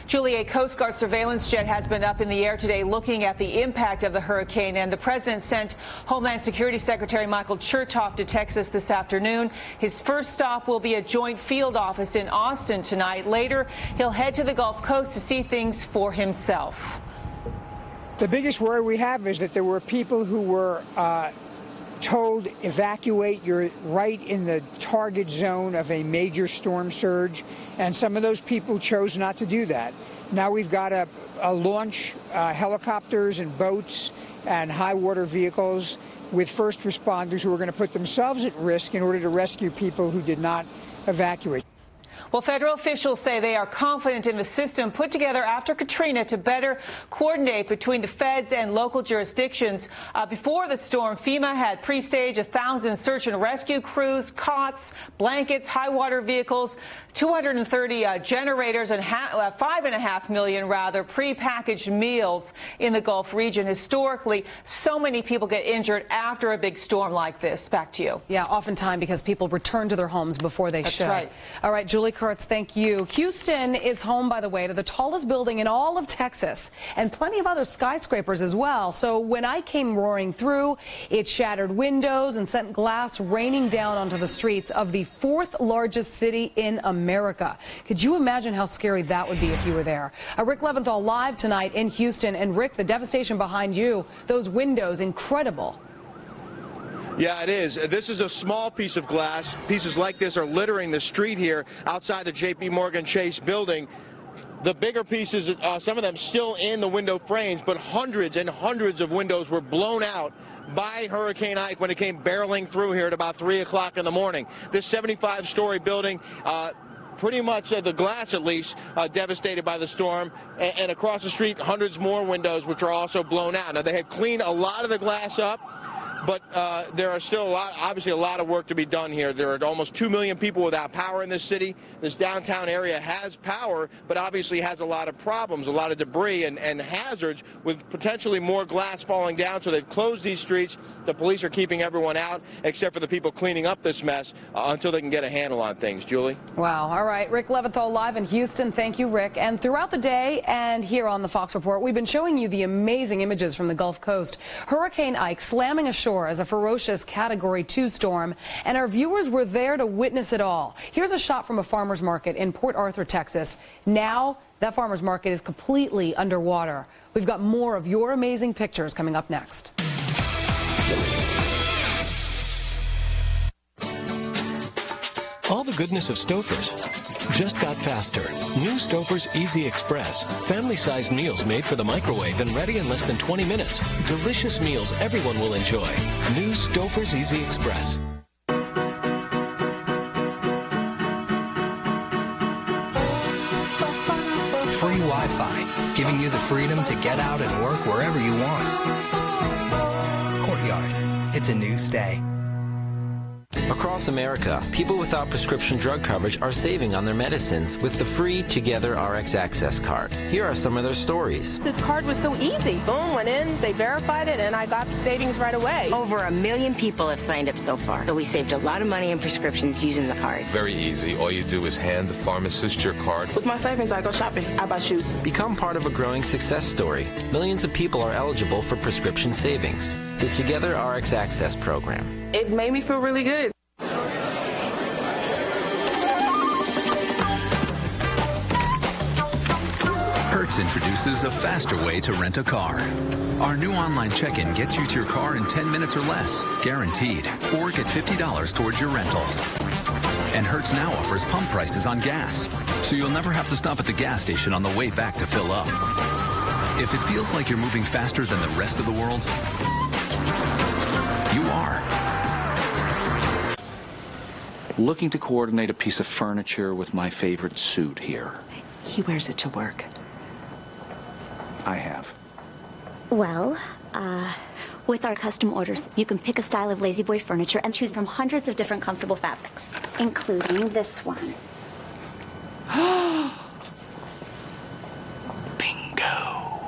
[SPEAKER 18] Julie, a Coast Guard surveillance jet has been up in the air today looking at the impact of the hurricane, and the president sent Homeland Security Secretary Michael Chertoff to Texas this afternoon. His first stop will be a joint field office in Austin tonight. Later, he'll head to the Gulf Coast to see things for himself.
[SPEAKER 17] The biggest worry we have is that there were people who were told evacuate, you're right in the target zone of a major storm surge, and some of those people chose not to do that. Now we've got to launch helicopters and boats and high water vehicles with first responders who are going to put themselves at risk in order to rescue people who did not evacuate.
[SPEAKER 18] Well, federal officials say they are confident in the system put together after Katrina to better coordinate between the feds and local jurisdictions. Before the storm, FEMA had pre-staged 1,000 search and rescue crews, cots, blankets, high water vehicles, 230 generators, and 5.5 million pre-packaged meals in the Gulf region. Historically, so many people get injured after a big storm like this. Back to you.
[SPEAKER 3] Yeah, oftentimes because people return to their homes before they should.
[SPEAKER 18] That's right.
[SPEAKER 3] All right, Julie Kurtz, thank you. Houston is home, by the way, to the tallest building in all of Texas and plenty of other skyscrapers as well. So when I came roaring through, it shattered windows and sent glass raining down onto the streets of the fourth largest city in America. Could you imagine how scary that would be if you were there? Rick Leventhal live tonight in Houston. And Rick, the devastation behind you, those windows, incredible.
[SPEAKER 20] Yeah, it is. This is a small piece of glass. Pieces like this are littering the street here outside the J.P. Morgan Chase building. The bigger pieces, some of them still in the window frames, but hundreds and hundreds of windows were blown out by Hurricane Ike when it came barreling through here at about 3 o'clock in the morning. This 75-story building, pretty much the glass at least, devastated by the storm. And across the street, hundreds more windows which are also blown out. Now, they had cleaned a lot of the glass up, but there are still obviously a lot of work to be done here. There are almost 2 million people without power in this city. This downtown area has power, but obviously has a lot of problems, a lot of debris and hazards with potentially more glass falling down. So they've closed these streets. The police are keeping everyone out except for the people cleaning up this mess until they can get a handle on things. Julie?
[SPEAKER 3] Wow. All right. Rick Leventhal live in Houston. Thank you, Rick. And throughout the day and here on the Fox Report, we've been showing you the amazing images from the Gulf Coast. Hurricane Ike slamming ashore as a ferocious Category 2 storm, and our viewers were there to witness it all. Here's a shot from a farmer's market in Port Arthur, Texas. Now that farmer's market is completely underwater. We've got more of your amazing pictures coming up next.
[SPEAKER 11] All the goodness of Stouffer's just got faster. New Stouffer's Easy Express. Family-sized meals made for the microwave and ready in less than 20 minutes. Delicious meals everyone will enjoy. New Stouffer's Easy Express.
[SPEAKER 21] Free Wi-Fi, giving you the freedom to get out and work wherever you want. Courtyard, it's a new stay.
[SPEAKER 22] Across America, people without prescription drug coverage are saving on their medicines with the free Together Rx Access card. Here are some of their stories.
[SPEAKER 23] This card was so easy. Boom, went in, they verified it, and I got the savings right away.
[SPEAKER 24] Over 1 million people have signed up so far, so we saved a lot of money in prescriptions using the card.
[SPEAKER 25] Very easy. All you do is hand the pharmacist your card.
[SPEAKER 23] With my savings, I go shopping. I buy shoes.
[SPEAKER 22] Become part of a growing success story. Millions of people are eligible for prescription savings. The Together Rx Access program.
[SPEAKER 23] It made me feel really good.
[SPEAKER 26] Hertz introduces a faster way to rent a car. Our new online check-in gets you to your car in 10 minutes or less, guaranteed, or get $50 towards your rental. And Hertz now offers pump prices on gas, so you'll never have to stop at the gas station on the way back to fill up. If it feels like you're moving faster than the rest of the world, you are.
[SPEAKER 27] Looking to coordinate a piece of furniture with my favorite suit here.
[SPEAKER 24] He wears it to work.
[SPEAKER 27] I have.
[SPEAKER 28] Well, with our custom orders, you can pick a style of Lazy Boy furniture and choose from hundreds of different comfortable fabrics, including this one.
[SPEAKER 22] Bingo.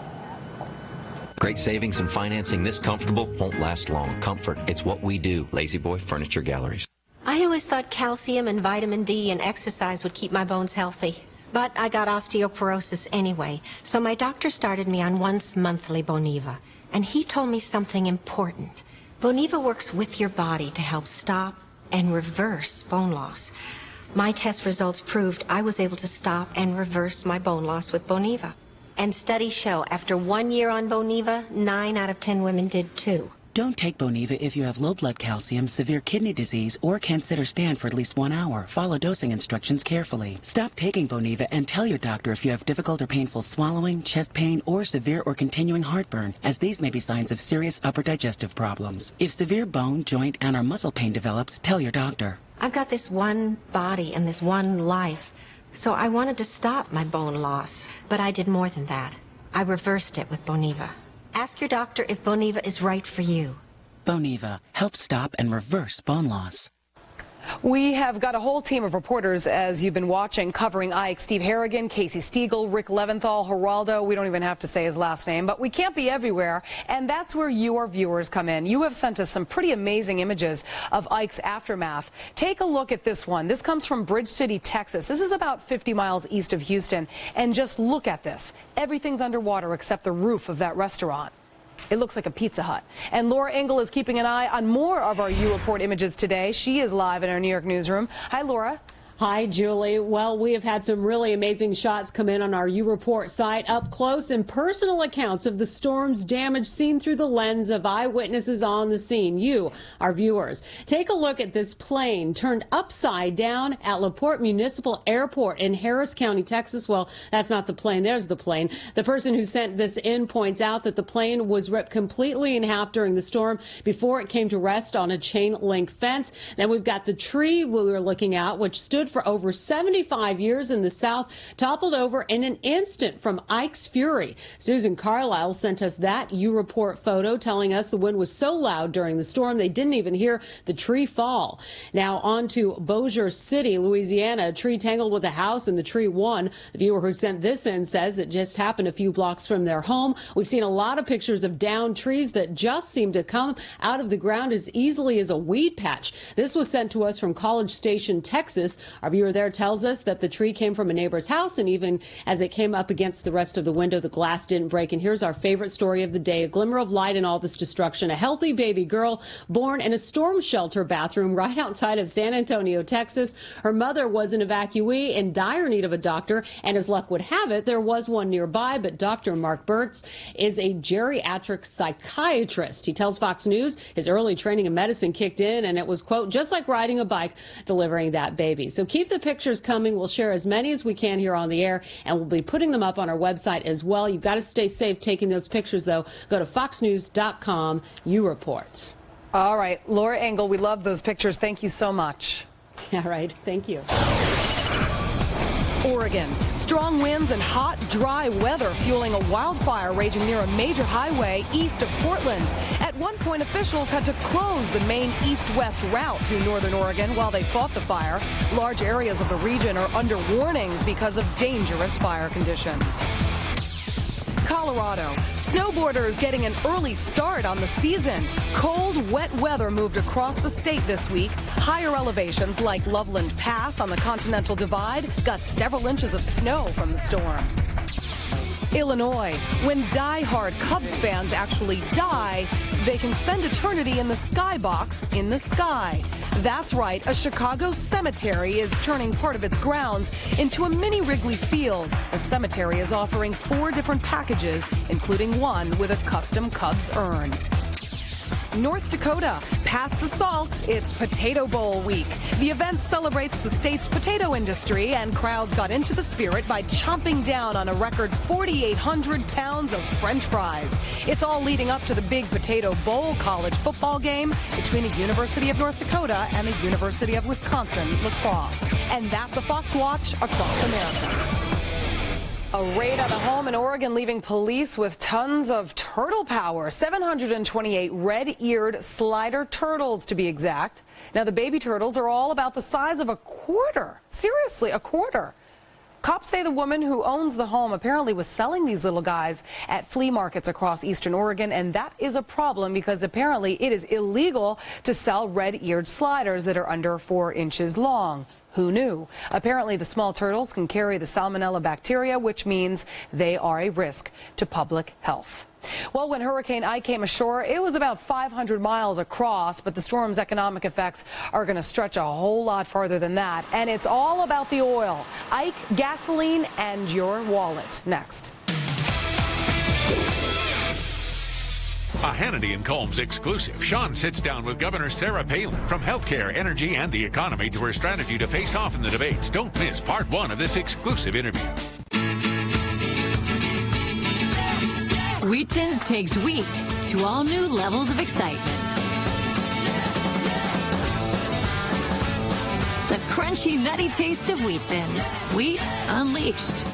[SPEAKER 22] Great savings and financing this comfortable won't last long. Comfort, it's what we do. Lazy Boy Furniture Galleries.
[SPEAKER 29] I always thought calcium and vitamin D and exercise would keep my bones healthy. But I got osteoporosis anyway, so my doctor started me on once monthly Boniva. And he told me something important. Boniva works with your body to help stop and reverse bone loss. My test results proved I was able to stop and reverse my bone loss with Boniva. And studies show after 1 year on Boniva, 9 out of 10 women did too.
[SPEAKER 30] Don't take Boniva if you have low blood calcium, severe kidney disease, or can't sit or stand for at least 1 hour. Follow dosing instructions carefully. Stop taking Boniva and tell your doctor if you have difficult or painful swallowing, chest pain, or severe or continuing heartburn, as these may be signs of serious upper digestive problems. If severe bone, joint, and or muscle pain develops, tell your doctor.
[SPEAKER 29] I've got this one body and this one life, so I wanted to stop my bone loss. But I did more than that. I reversed it with Boniva. Ask your doctor if Boniva is right for you.
[SPEAKER 30] Boniva, help stop and reverse bone loss.
[SPEAKER 3] We have got a whole team of reporters, as you've been watching, covering Ike. Steve Harrigan, Casey Stiegel, Rick Leventhal, Geraldo. We don't even have to say his last name, but we can't be everywhere, and that's where you, our viewers, come in. You have sent us some pretty amazing images of Ike's aftermath. Take a look at this one. This comes from Bridge City, Texas. This is about 50 miles east of Houston, and just look at this. Everything's underwater except the roof of that restaurant. It looks like a Pizza Hut. And Laura Engel is keeping an eye on more of our You Report images today. She is live in our New York newsroom. Hi, Laura.
[SPEAKER 1] Hi, Julie. Well, we have had some really amazing shots come in on our U-Report site, up close and personal accounts of the storm's damage seen through the lens of eyewitnesses on the scene. You, our viewers. Take a look at this plane turned upside down at LaPorte Municipal Airport in Harris County, Texas. Well, that's not the plane. There's the plane. The person who sent this in points out that the plane was ripped completely in half during the storm before it came to rest on a chain link fence. Then we've got the tree we were looking at, which stood for over 75 years in the South, toppled over in an instant from Ike's fury. Susan Carlisle sent us that U-Report photo telling us the wind was so loud during the storm they didn't even hear the tree fall. Now on to Bossier City, Louisiana. A tree tangled with a house and the tree won. The viewer who sent this in says it just happened a few blocks from their home. We've seen a lot of pictures of downed trees that just seem to come out of the ground as easily as a weed patch. This was sent to us from College Station, Texas. Our viewer there tells us that the tree came from a neighbor's house, and even as it came up against the rest of the window, the glass didn't break. And here's our favorite story of the day, a glimmer of light in all this destruction. A healthy baby girl born in a storm shelter bathroom right outside of San Antonio, Texas. Her mother was an evacuee in dire need of a doctor, and as luck would have it, there was one nearby, but Dr. Mark Burtz is a geriatric psychiatrist. He tells Fox News his early training in medicine kicked in, and it was, quote, just like riding a bike delivering that baby. So keep the pictures coming. We'll share as many as we can here on the air, and we'll be putting them up on our website as well. You've got to stay safe taking those pictures, though. Go to foxnews.com, U-Report.
[SPEAKER 3] All right, Laura Engel, we love those pictures. Thank you so much.
[SPEAKER 1] All right, thank you.
[SPEAKER 3] Oregon. Strong winds and hot, dry weather fueling a wildfire raging near a major highway east of Portland. At one point, officials had to close the main east-west route through northern Oregon while they fought the fire. Large areas of the region are under warnings because of dangerous fire conditions. Colorado. Snowboarders getting an early start on the season. Cold, wet weather moved across the state this week. Higher elevations like Loveland Pass on the Continental Divide got several inches of snow from the storm. Illinois. When die-hard Cubs fans actually die, they can spend eternity in the skybox in the sky. That's right, a Chicago cemetery is turning part of its grounds into a mini Wrigley Field. The cemetery is offering 4 different packages, including one with a custom Cubs urn. North Dakota, past the salt, it's Potato Bowl week. The event celebrates the state's potato industry, and crowds got into the spirit by chomping down on a record 4,800 pounds of French fries. It's all leading up to the big Potato Bowl college football game between the University of North Dakota and the University of Wisconsin La Crosse. And that's a Fox Watch across America. A raid on a home in Oregon leaving police with tons of turtle power. 728 red-eared slider turtles, to be exact. Now, the baby turtles are all about the size of a quarter. Seriously, a quarter. Cops say the woman who owns the home apparently was selling these little guys at flea markets across eastern Oregon, and that is a problem because apparently it is illegal to sell red-eared sliders that are under 4 inches long. Who knew? Apparently, the small turtles can carry the Salmonella bacteria, which means they are a risk to public health. Well, when Hurricane Ike came ashore, it was about 500 miles across, but the storm's economic effects are going to stretch a whole lot farther than that. And it's all about the oil. Ike, gasoline, and your wallet. Next.
[SPEAKER 2] A Hannity and Colmes exclusive. Sean sits down with Governor Sarah Palin from healthcare, energy, and the economy to her strategy to face off in the debates. Don't miss part 1 of this exclusive interview.
[SPEAKER 4] Wheat Thins takes wheat to all new levels of excitement. The crunchy, nutty taste of Wheat Thins. Wheat unleashed.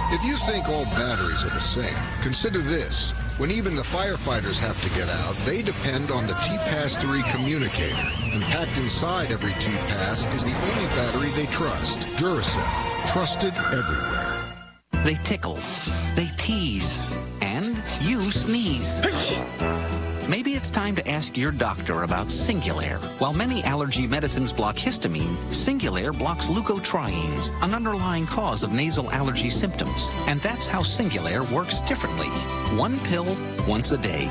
[SPEAKER 5] If you think all batteries are the same, consider this. When even the firefighters have to get out, they depend on the TPAS 3 communicator. And packed inside every TPAS is the only battery they trust. Duracell, trusted everywhere.
[SPEAKER 8] They tickle, they tease, and you sneeze. Maybe it's time to ask your doctor about Singulair. While many allergy medicines block histamine, Singulair blocks leukotrienes, an underlying cause of nasal allergy symptoms. And that's how Singulair works differently. 1 pill once a day.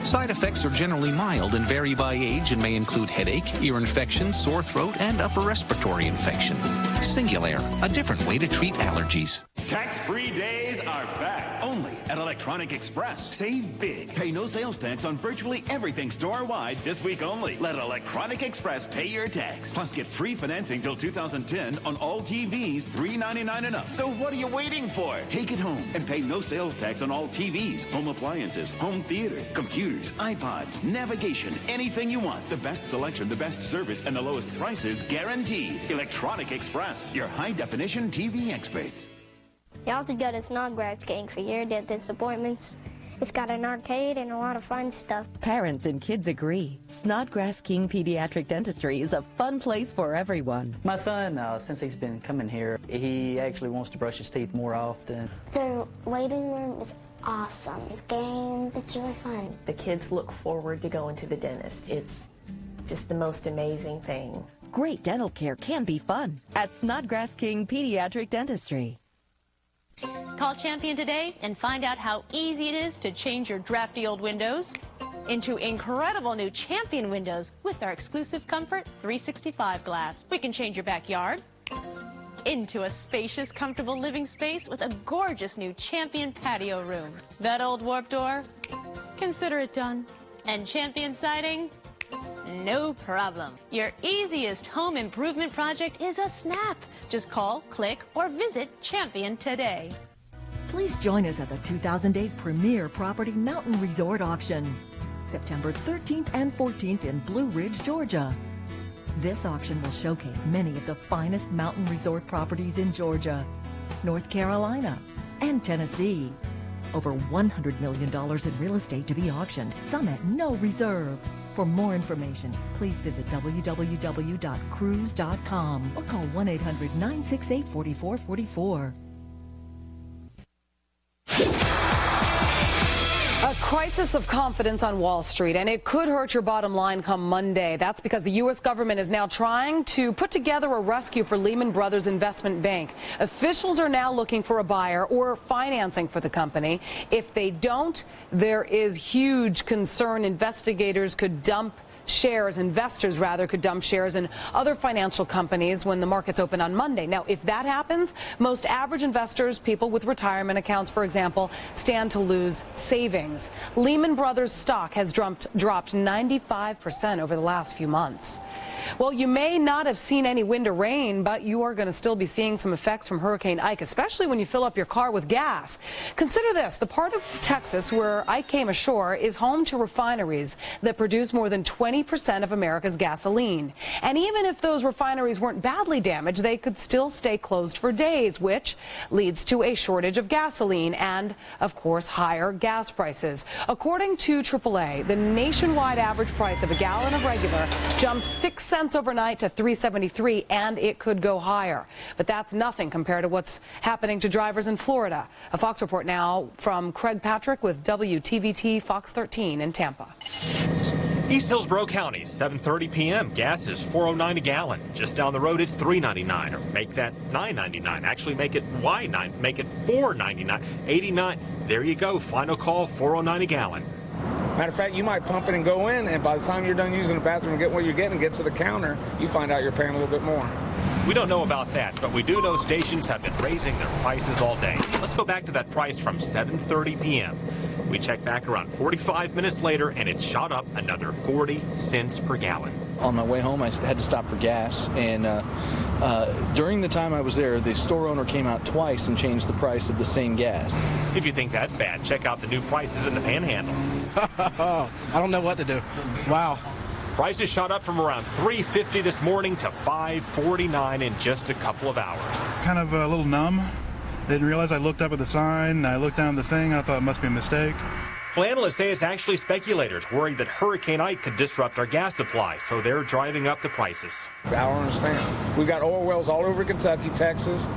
[SPEAKER 8] Side effects are generally mild and vary by age and may include headache, ear infection, sore throat, and upper respiratory infection. Singulair, a different way to treat allergies.
[SPEAKER 6] Tax-free days are back, only at Electronic Express. Save big. Pay no sales tax on virtually everything store-wide this week only. Let Electronic Express pay your tax. Plus, get free financing till 2010 on all TVs, $399 and up. So what are you waiting for? Take it home and pay no sales tax on all TVs, home appliances, home theater, computers, iPods, navigation, anything you want. The best selection, the best service, and the lowest prices guaranteed. Electronic Express, your high-definition TV experts.
[SPEAKER 7] You also go to Snodgrass King for your dentist appointments. It's got an arcade and a lot of fun stuff.
[SPEAKER 9] Parents and kids agree. Snodgrass King Pediatric Dentistry is a fun place for everyone.
[SPEAKER 10] My son, since he's been coming here, he actually wants to brush his teeth more often.
[SPEAKER 7] The waiting room is awesome. It's games. It's really fun.
[SPEAKER 12] The kids look forward to going to the dentist. It's just the most amazing thing.
[SPEAKER 9] Great dental care can be fun at Snodgrass King Pediatric Dentistry.
[SPEAKER 13] Call Champion today and find out how easy it is to change your drafty old windows into incredible new Champion windows with our exclusive Comfort 365 glass. We can change your backyard into a spacious, comfortable living space with a gorgeous new Champion patio room. That old warped door? Consider it done. And Champion siding? No problem. Your easiest home improvement project is a snap. Just call, click, or visit Champion today.
[SPEAKER 9] Please join us at the 2008 Premier Property Mountain Resort Auction, September 13th and 14th in Blue Ridge, Georgia. This auction will showcase many of the finest mountain resort properties in Georgia, North Carolina, and Tennessee. Over $100 million in real estate to be auctioned, some at no reserve. For more information, please visit www.cruise.com or call 1-800-968-4444.
[SPEAKER 3] A crisis of confidence on Wall Street, and it could hurt your bottom line come Monday. That's because the U.S. government is now trying to put together a rescue for Lehman Brothers Investment Bank. Officials are now looking for a buyer or financing for the company. If they don't, there is huge concern investigators could dump shares, investors rather, could dump shares in other financial companies when the markets open on Monday. Now, if that happens, most average investors, people with retirement accounts, for example, stand to lose savings. Lehman Brothers stock has dropped 95% over the last few months. Well, you may not have seen any wind or rain, but you are going to still be seeing some effects from Hurricane Ike, especially when you fill up your car with gas. Consider this. The part of Texas where Ike came ashore is home to refineries that produce more than 20% of America's gasoline. And even if those refineries weren't badly damaged, they could still stay closed for days, which leads to a shortage of gasoline and, of course, higher gas prices. According to AAA, the nationwide average price of a gallon of regular jumped 6 cents overnight to $3.73, and it could go higher. But that's nothing compared to what's happening to drivers in Florida. A Fox report now from Craig Patrick with WTVT Fox 13 in Tampa.
[SPEAKER 14] East Hillsborough County, 7:30 p.m. Gas is $4.09 a gallon. Just down the road, it's $3.99, or make that $9.99. Actually, make it $9, make it $4.99, $89. There you go. Final call, $4.09 a gallon.
[SPEAKER 15] Matter of fact, you might pump it and go in, and by the time you're done using the bathroom and get what you're getting and get to the counter, you find out you're paying a little bit more.
[SPEAKER 14] We don't know about that, but we do know stations have been raising their prices all day. Let's go back to that price from 7:30 p.m. We checked back around 45 minutes later, and it shot up another 40 cents per gallon.
[SPEAKER 16] On my way home, I had to stop for gas, and during the time I was there, the store owner came out twice and changed the price of the same gas.
[SPEAKER 14] If you think that's bad, check out the new prices in the Panhandle.
[SPEAKER 16] I don't know what to do. Wow.
[SPEAKER 14] Prices shot up from around $3.50 this morning to $5.49 in just a couple of hours.
[SPEAKER 19] Kind of a little numb. I didn't realize. I looked up at the sign, and I looked down at the thing, and I thought it must be a mistake.
[SPEAKER 14] Well, analysts say it's actually speculators worried that Hurricane Ike could disrupt our gas supply, so they're driving up the prices.
[SPEAKER 15] I don't understand. We've got oil wells all over Kentucky, Texas.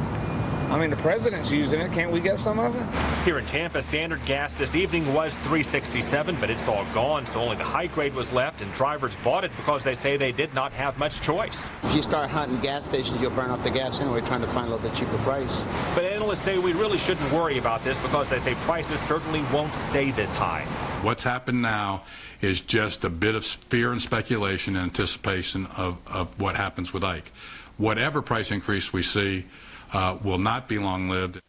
[SPEAKER 15] I mean, the president's using it. Can't we get some of it?
[SPEAKER 14] Here in Tampa, standard gas this evening was $3.67, but it's all gone, so only the high grade was left, and drivers bought it because they say they did not have much choice.
[SPEAKER 11] If you start hunting gas stations, you'll burn up the gas anyway, trying to find a little bit cheaper price.
[SPEAKER 14] But analysts say we really shouldn't worry about this because they say prices certainly won't stay this high.
[SPEAKER 17] What's happened now is just a bit of fear and speculation in anticipation of what happens with Ike. Whatever price increase we see will not be long-lived.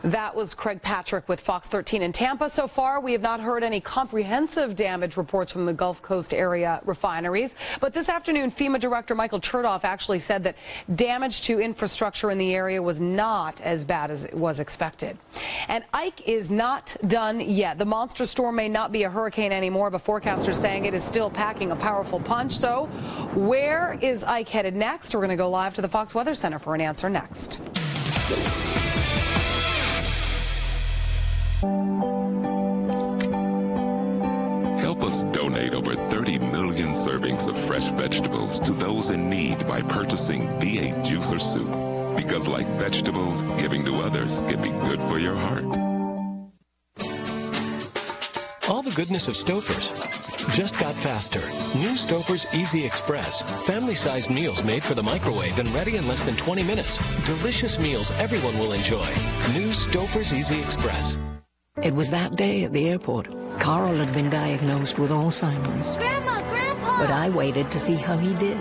[SPEAKER 3] That was Craig Patrick with Fox 13 in Tampa. So far, we have not heard any comprehensive damage reports from the Gulf Coast area refineries. But this afternoon, FEMA Director Michael Chertoff actually said that damage to infrastructure in the area was not as bad as it was expected. And Ike is not done yet. The monster storm may not be a hurricane anymore, but forecasters saying it is still packing a powerful punch. So where is Ike headed next? We're going to go live to the Fox Weather Center for an answer next.
[SPEAKER 18] Help us donate over 30 million servings of fresh vegetables to those in need by purchasing V8 Juicer Soup. Because like vegetables, giving to others can be good for your heart.
[SPEAKER 20] All the goodness of Stouffer's just got faster. New Stouffer's Easy Express. Family-sized meals made for the microwave and ready in less than 20 minutes. Delicious meals everyone will enjoy. New Stouffer's Easy Express.
[SPEAKER 21] It was that day at the airport. Carl had been diagnosed with Alzheimer's.
[SPEAKER 7] Grandma, Grandpa!
[SPEAKER 21] But I waited to see how he did.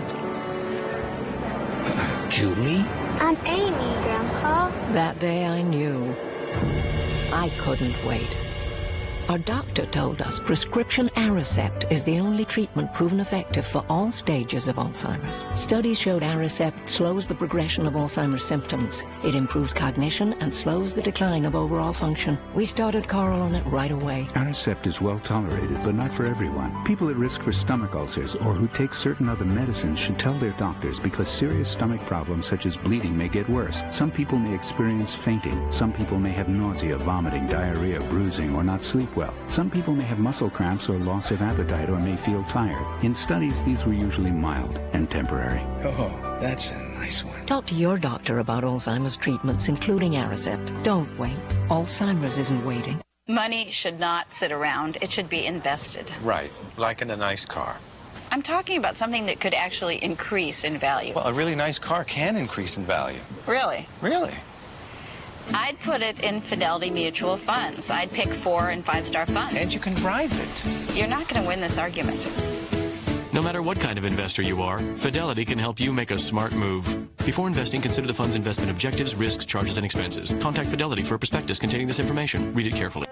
[SPEAKER 20] Julie?
[SPEAKER 7] I'm Amy, Grandpa.
[SPEAKER 21] That day I knew I couldn't wait. Our doctor told us prescription Aricept is the only treatment proven effective for all stages of Alzheimer's. Studies showed Aricept slows the progression of Alzheimer's symptoms. It improves cognition and slows the decline of overall function. We started Carl on it right away.
[SPEAKER 23] Aricept is well tolerated, but not for everyone. People at risk for stomach ulcers or who take certain other medicines should tell their doctors because serious stomach problems such as bleeding may get worse. Some people may experience fainting. Some people may have nausea, vomiting, diarrhea, bruising, or not sleep well. Some people may have muscle cramps or loss of appetite or may feel tired. In studies, these were usually mild and temporary.
[SPEAKER 21] Oh, that's a nice one. Talk to your doctor about Alzheimer's treatments, including Aricept. Don't wait. Alzheimer's isn't waiting.
[SPEAKER 24] Money should not sit around. It should be invested.
[SPEAKER 25] Right, like in a nice car.
[SPEAKER 24] I'm talking about something that could actually increase in value.
[SPEAKER 25] Well, a really nice car can increase in value.
[SPEAKER 24] Really?
[SPEAKER 25] Really?
[SPEAKER 24] I'd put it in Fidelity Mutual Funds. I'd pick 4- and 5-star funds.
[SPEAKER 25] And you can drive it.
[SPEAKER 24] You're not going to win this argument.
[SPEAKER 26] No matter what kind of investor you are, Fidelity can help you make a smart move. Before investing, consider the fund's investment objectives, risks, charges, and expenses. Contact Fidelity for a prospectus containing this information. Read it carefully.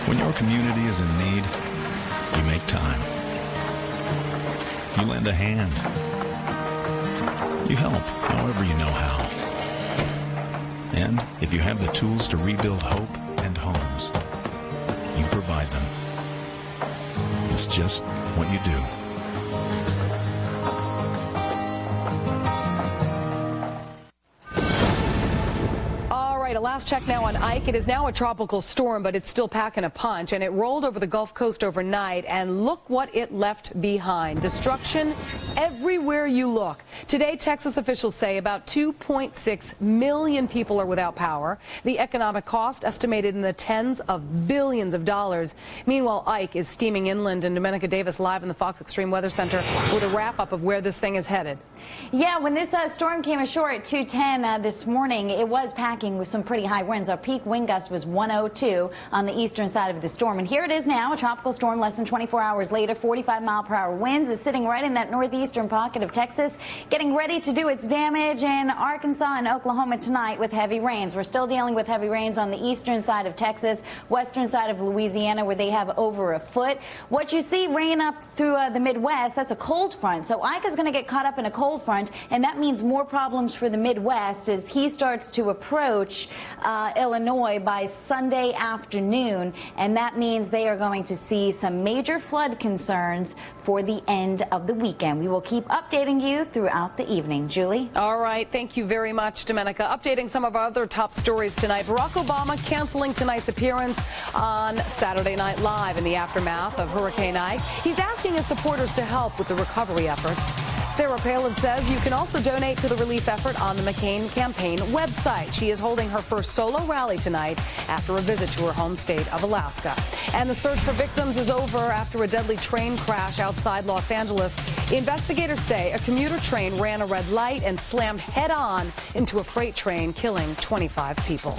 [SPEAKER 27] When your community is in need, you make time. You lend a hand. You help however you know how. And if you have the tools to rebuild hope and homes, you provide them. It's just what you do.
[SPEAKER 3] A last check now on Ike. It is now a tropical storm, but it's still packing a punch, and it rolled over the Gulf Coast overnight, and look what it left behind. Destruction everywhere you look. Today, Texas officials say about 2.6 million people are without power. The economic cost estimated in the tens of billions of dollars. Meanwhile, Ike is steaming inland, and Domenica Davis live in the Fox Extreme Weather Center with a wrap-up of where this thing is headed.
[SPEAKER 31] Yeah, when this storm came ashore at 2:10 this morning, it was packing with some pretty high winds. Our peak wind gust was 102 on the eastern side of the storm. And here it is now, a tropical storm less than 24 hours later, 45-mile-per-hour winds. It's sitting right in that northeast eastern pocket of Texas, getting ready to do its damage in Arkansas and Oklahoma tonight with heavy rains. We're still dealing with heavy rains on the eastern side of Texas, western side of Louisiana, where they have over a foot. What you see rain up through the Midwest, that's a cold front. So Ike is going to get caught up in a cold front, and that means more problems for the Midwest as he starts to approach Illinois by Sunday afternoon, and that means they are going to see some major flood concerns for the end of the weekend. We will keep updating you throughout the evening. Julie?
[SPEAKER 3] All right. Thank you very much, Domenica. Updating some of our other top stories tonight. Barack Obama canceling tonight's appearance on Saturday Night Live in the aftermath of Hurricane Ike. He's asking his supporters to help with the recovery efforts. Sarah Palin says you can also donate to the relief effort on the McCain campaign website. She is holding her first solo rally tonight after a visit to her home state of Alaska. And the search for victims is over after a deadly train crash outside Los Angeles. Investigators say a commuter train ran a red light and slammed head-on into a freight train, killing 25 people.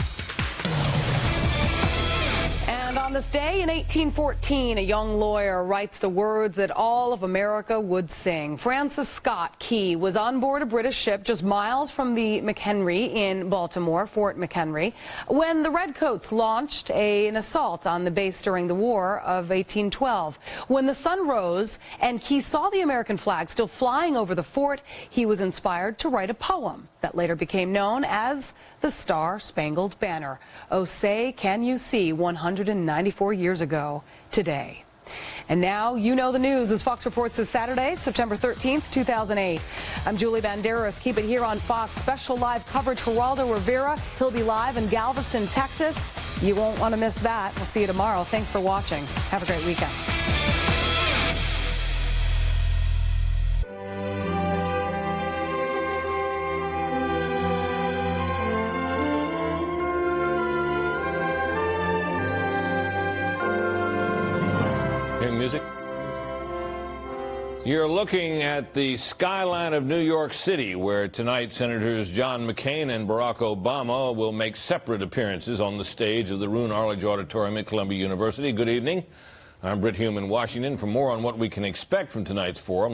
[SPEAKER 3] And on this day in 1814, a young lawyer writes the words that all of America would sing. Francis Scott Key was on board a British ship just miles from the McHenry in Baltimore, Fort McHenry, when the Redcoats launched an assault on the base during the War of 1812. When the sun rose and Key saw the American flag still flying over the fort, he was inspired to write a poem that later became known as the Star-Spangled Banner. Oh, say, can you see 194 years ago today? And now you know the news as Fox reports this Saturday, September 13th, 2008. I'm Julie Banderas. Keep it here on Fox. Special live coverage for Waldo Rivera. He'll be live in Galveston, Texas. You won't want to miss that. We'll see you tomorrow. Thanks for watching. Have a great weekend.
[SPEAKER 1] Music. You're looking at the skyline of New York City, where tonight Senators John McCain and Barack Obama will make separate appearances on the stage of the Roone Arledge Auditorium at Columbia University. Good evening. I'm Britt Hume in Washington. For more on what we can expect from tonight's forum,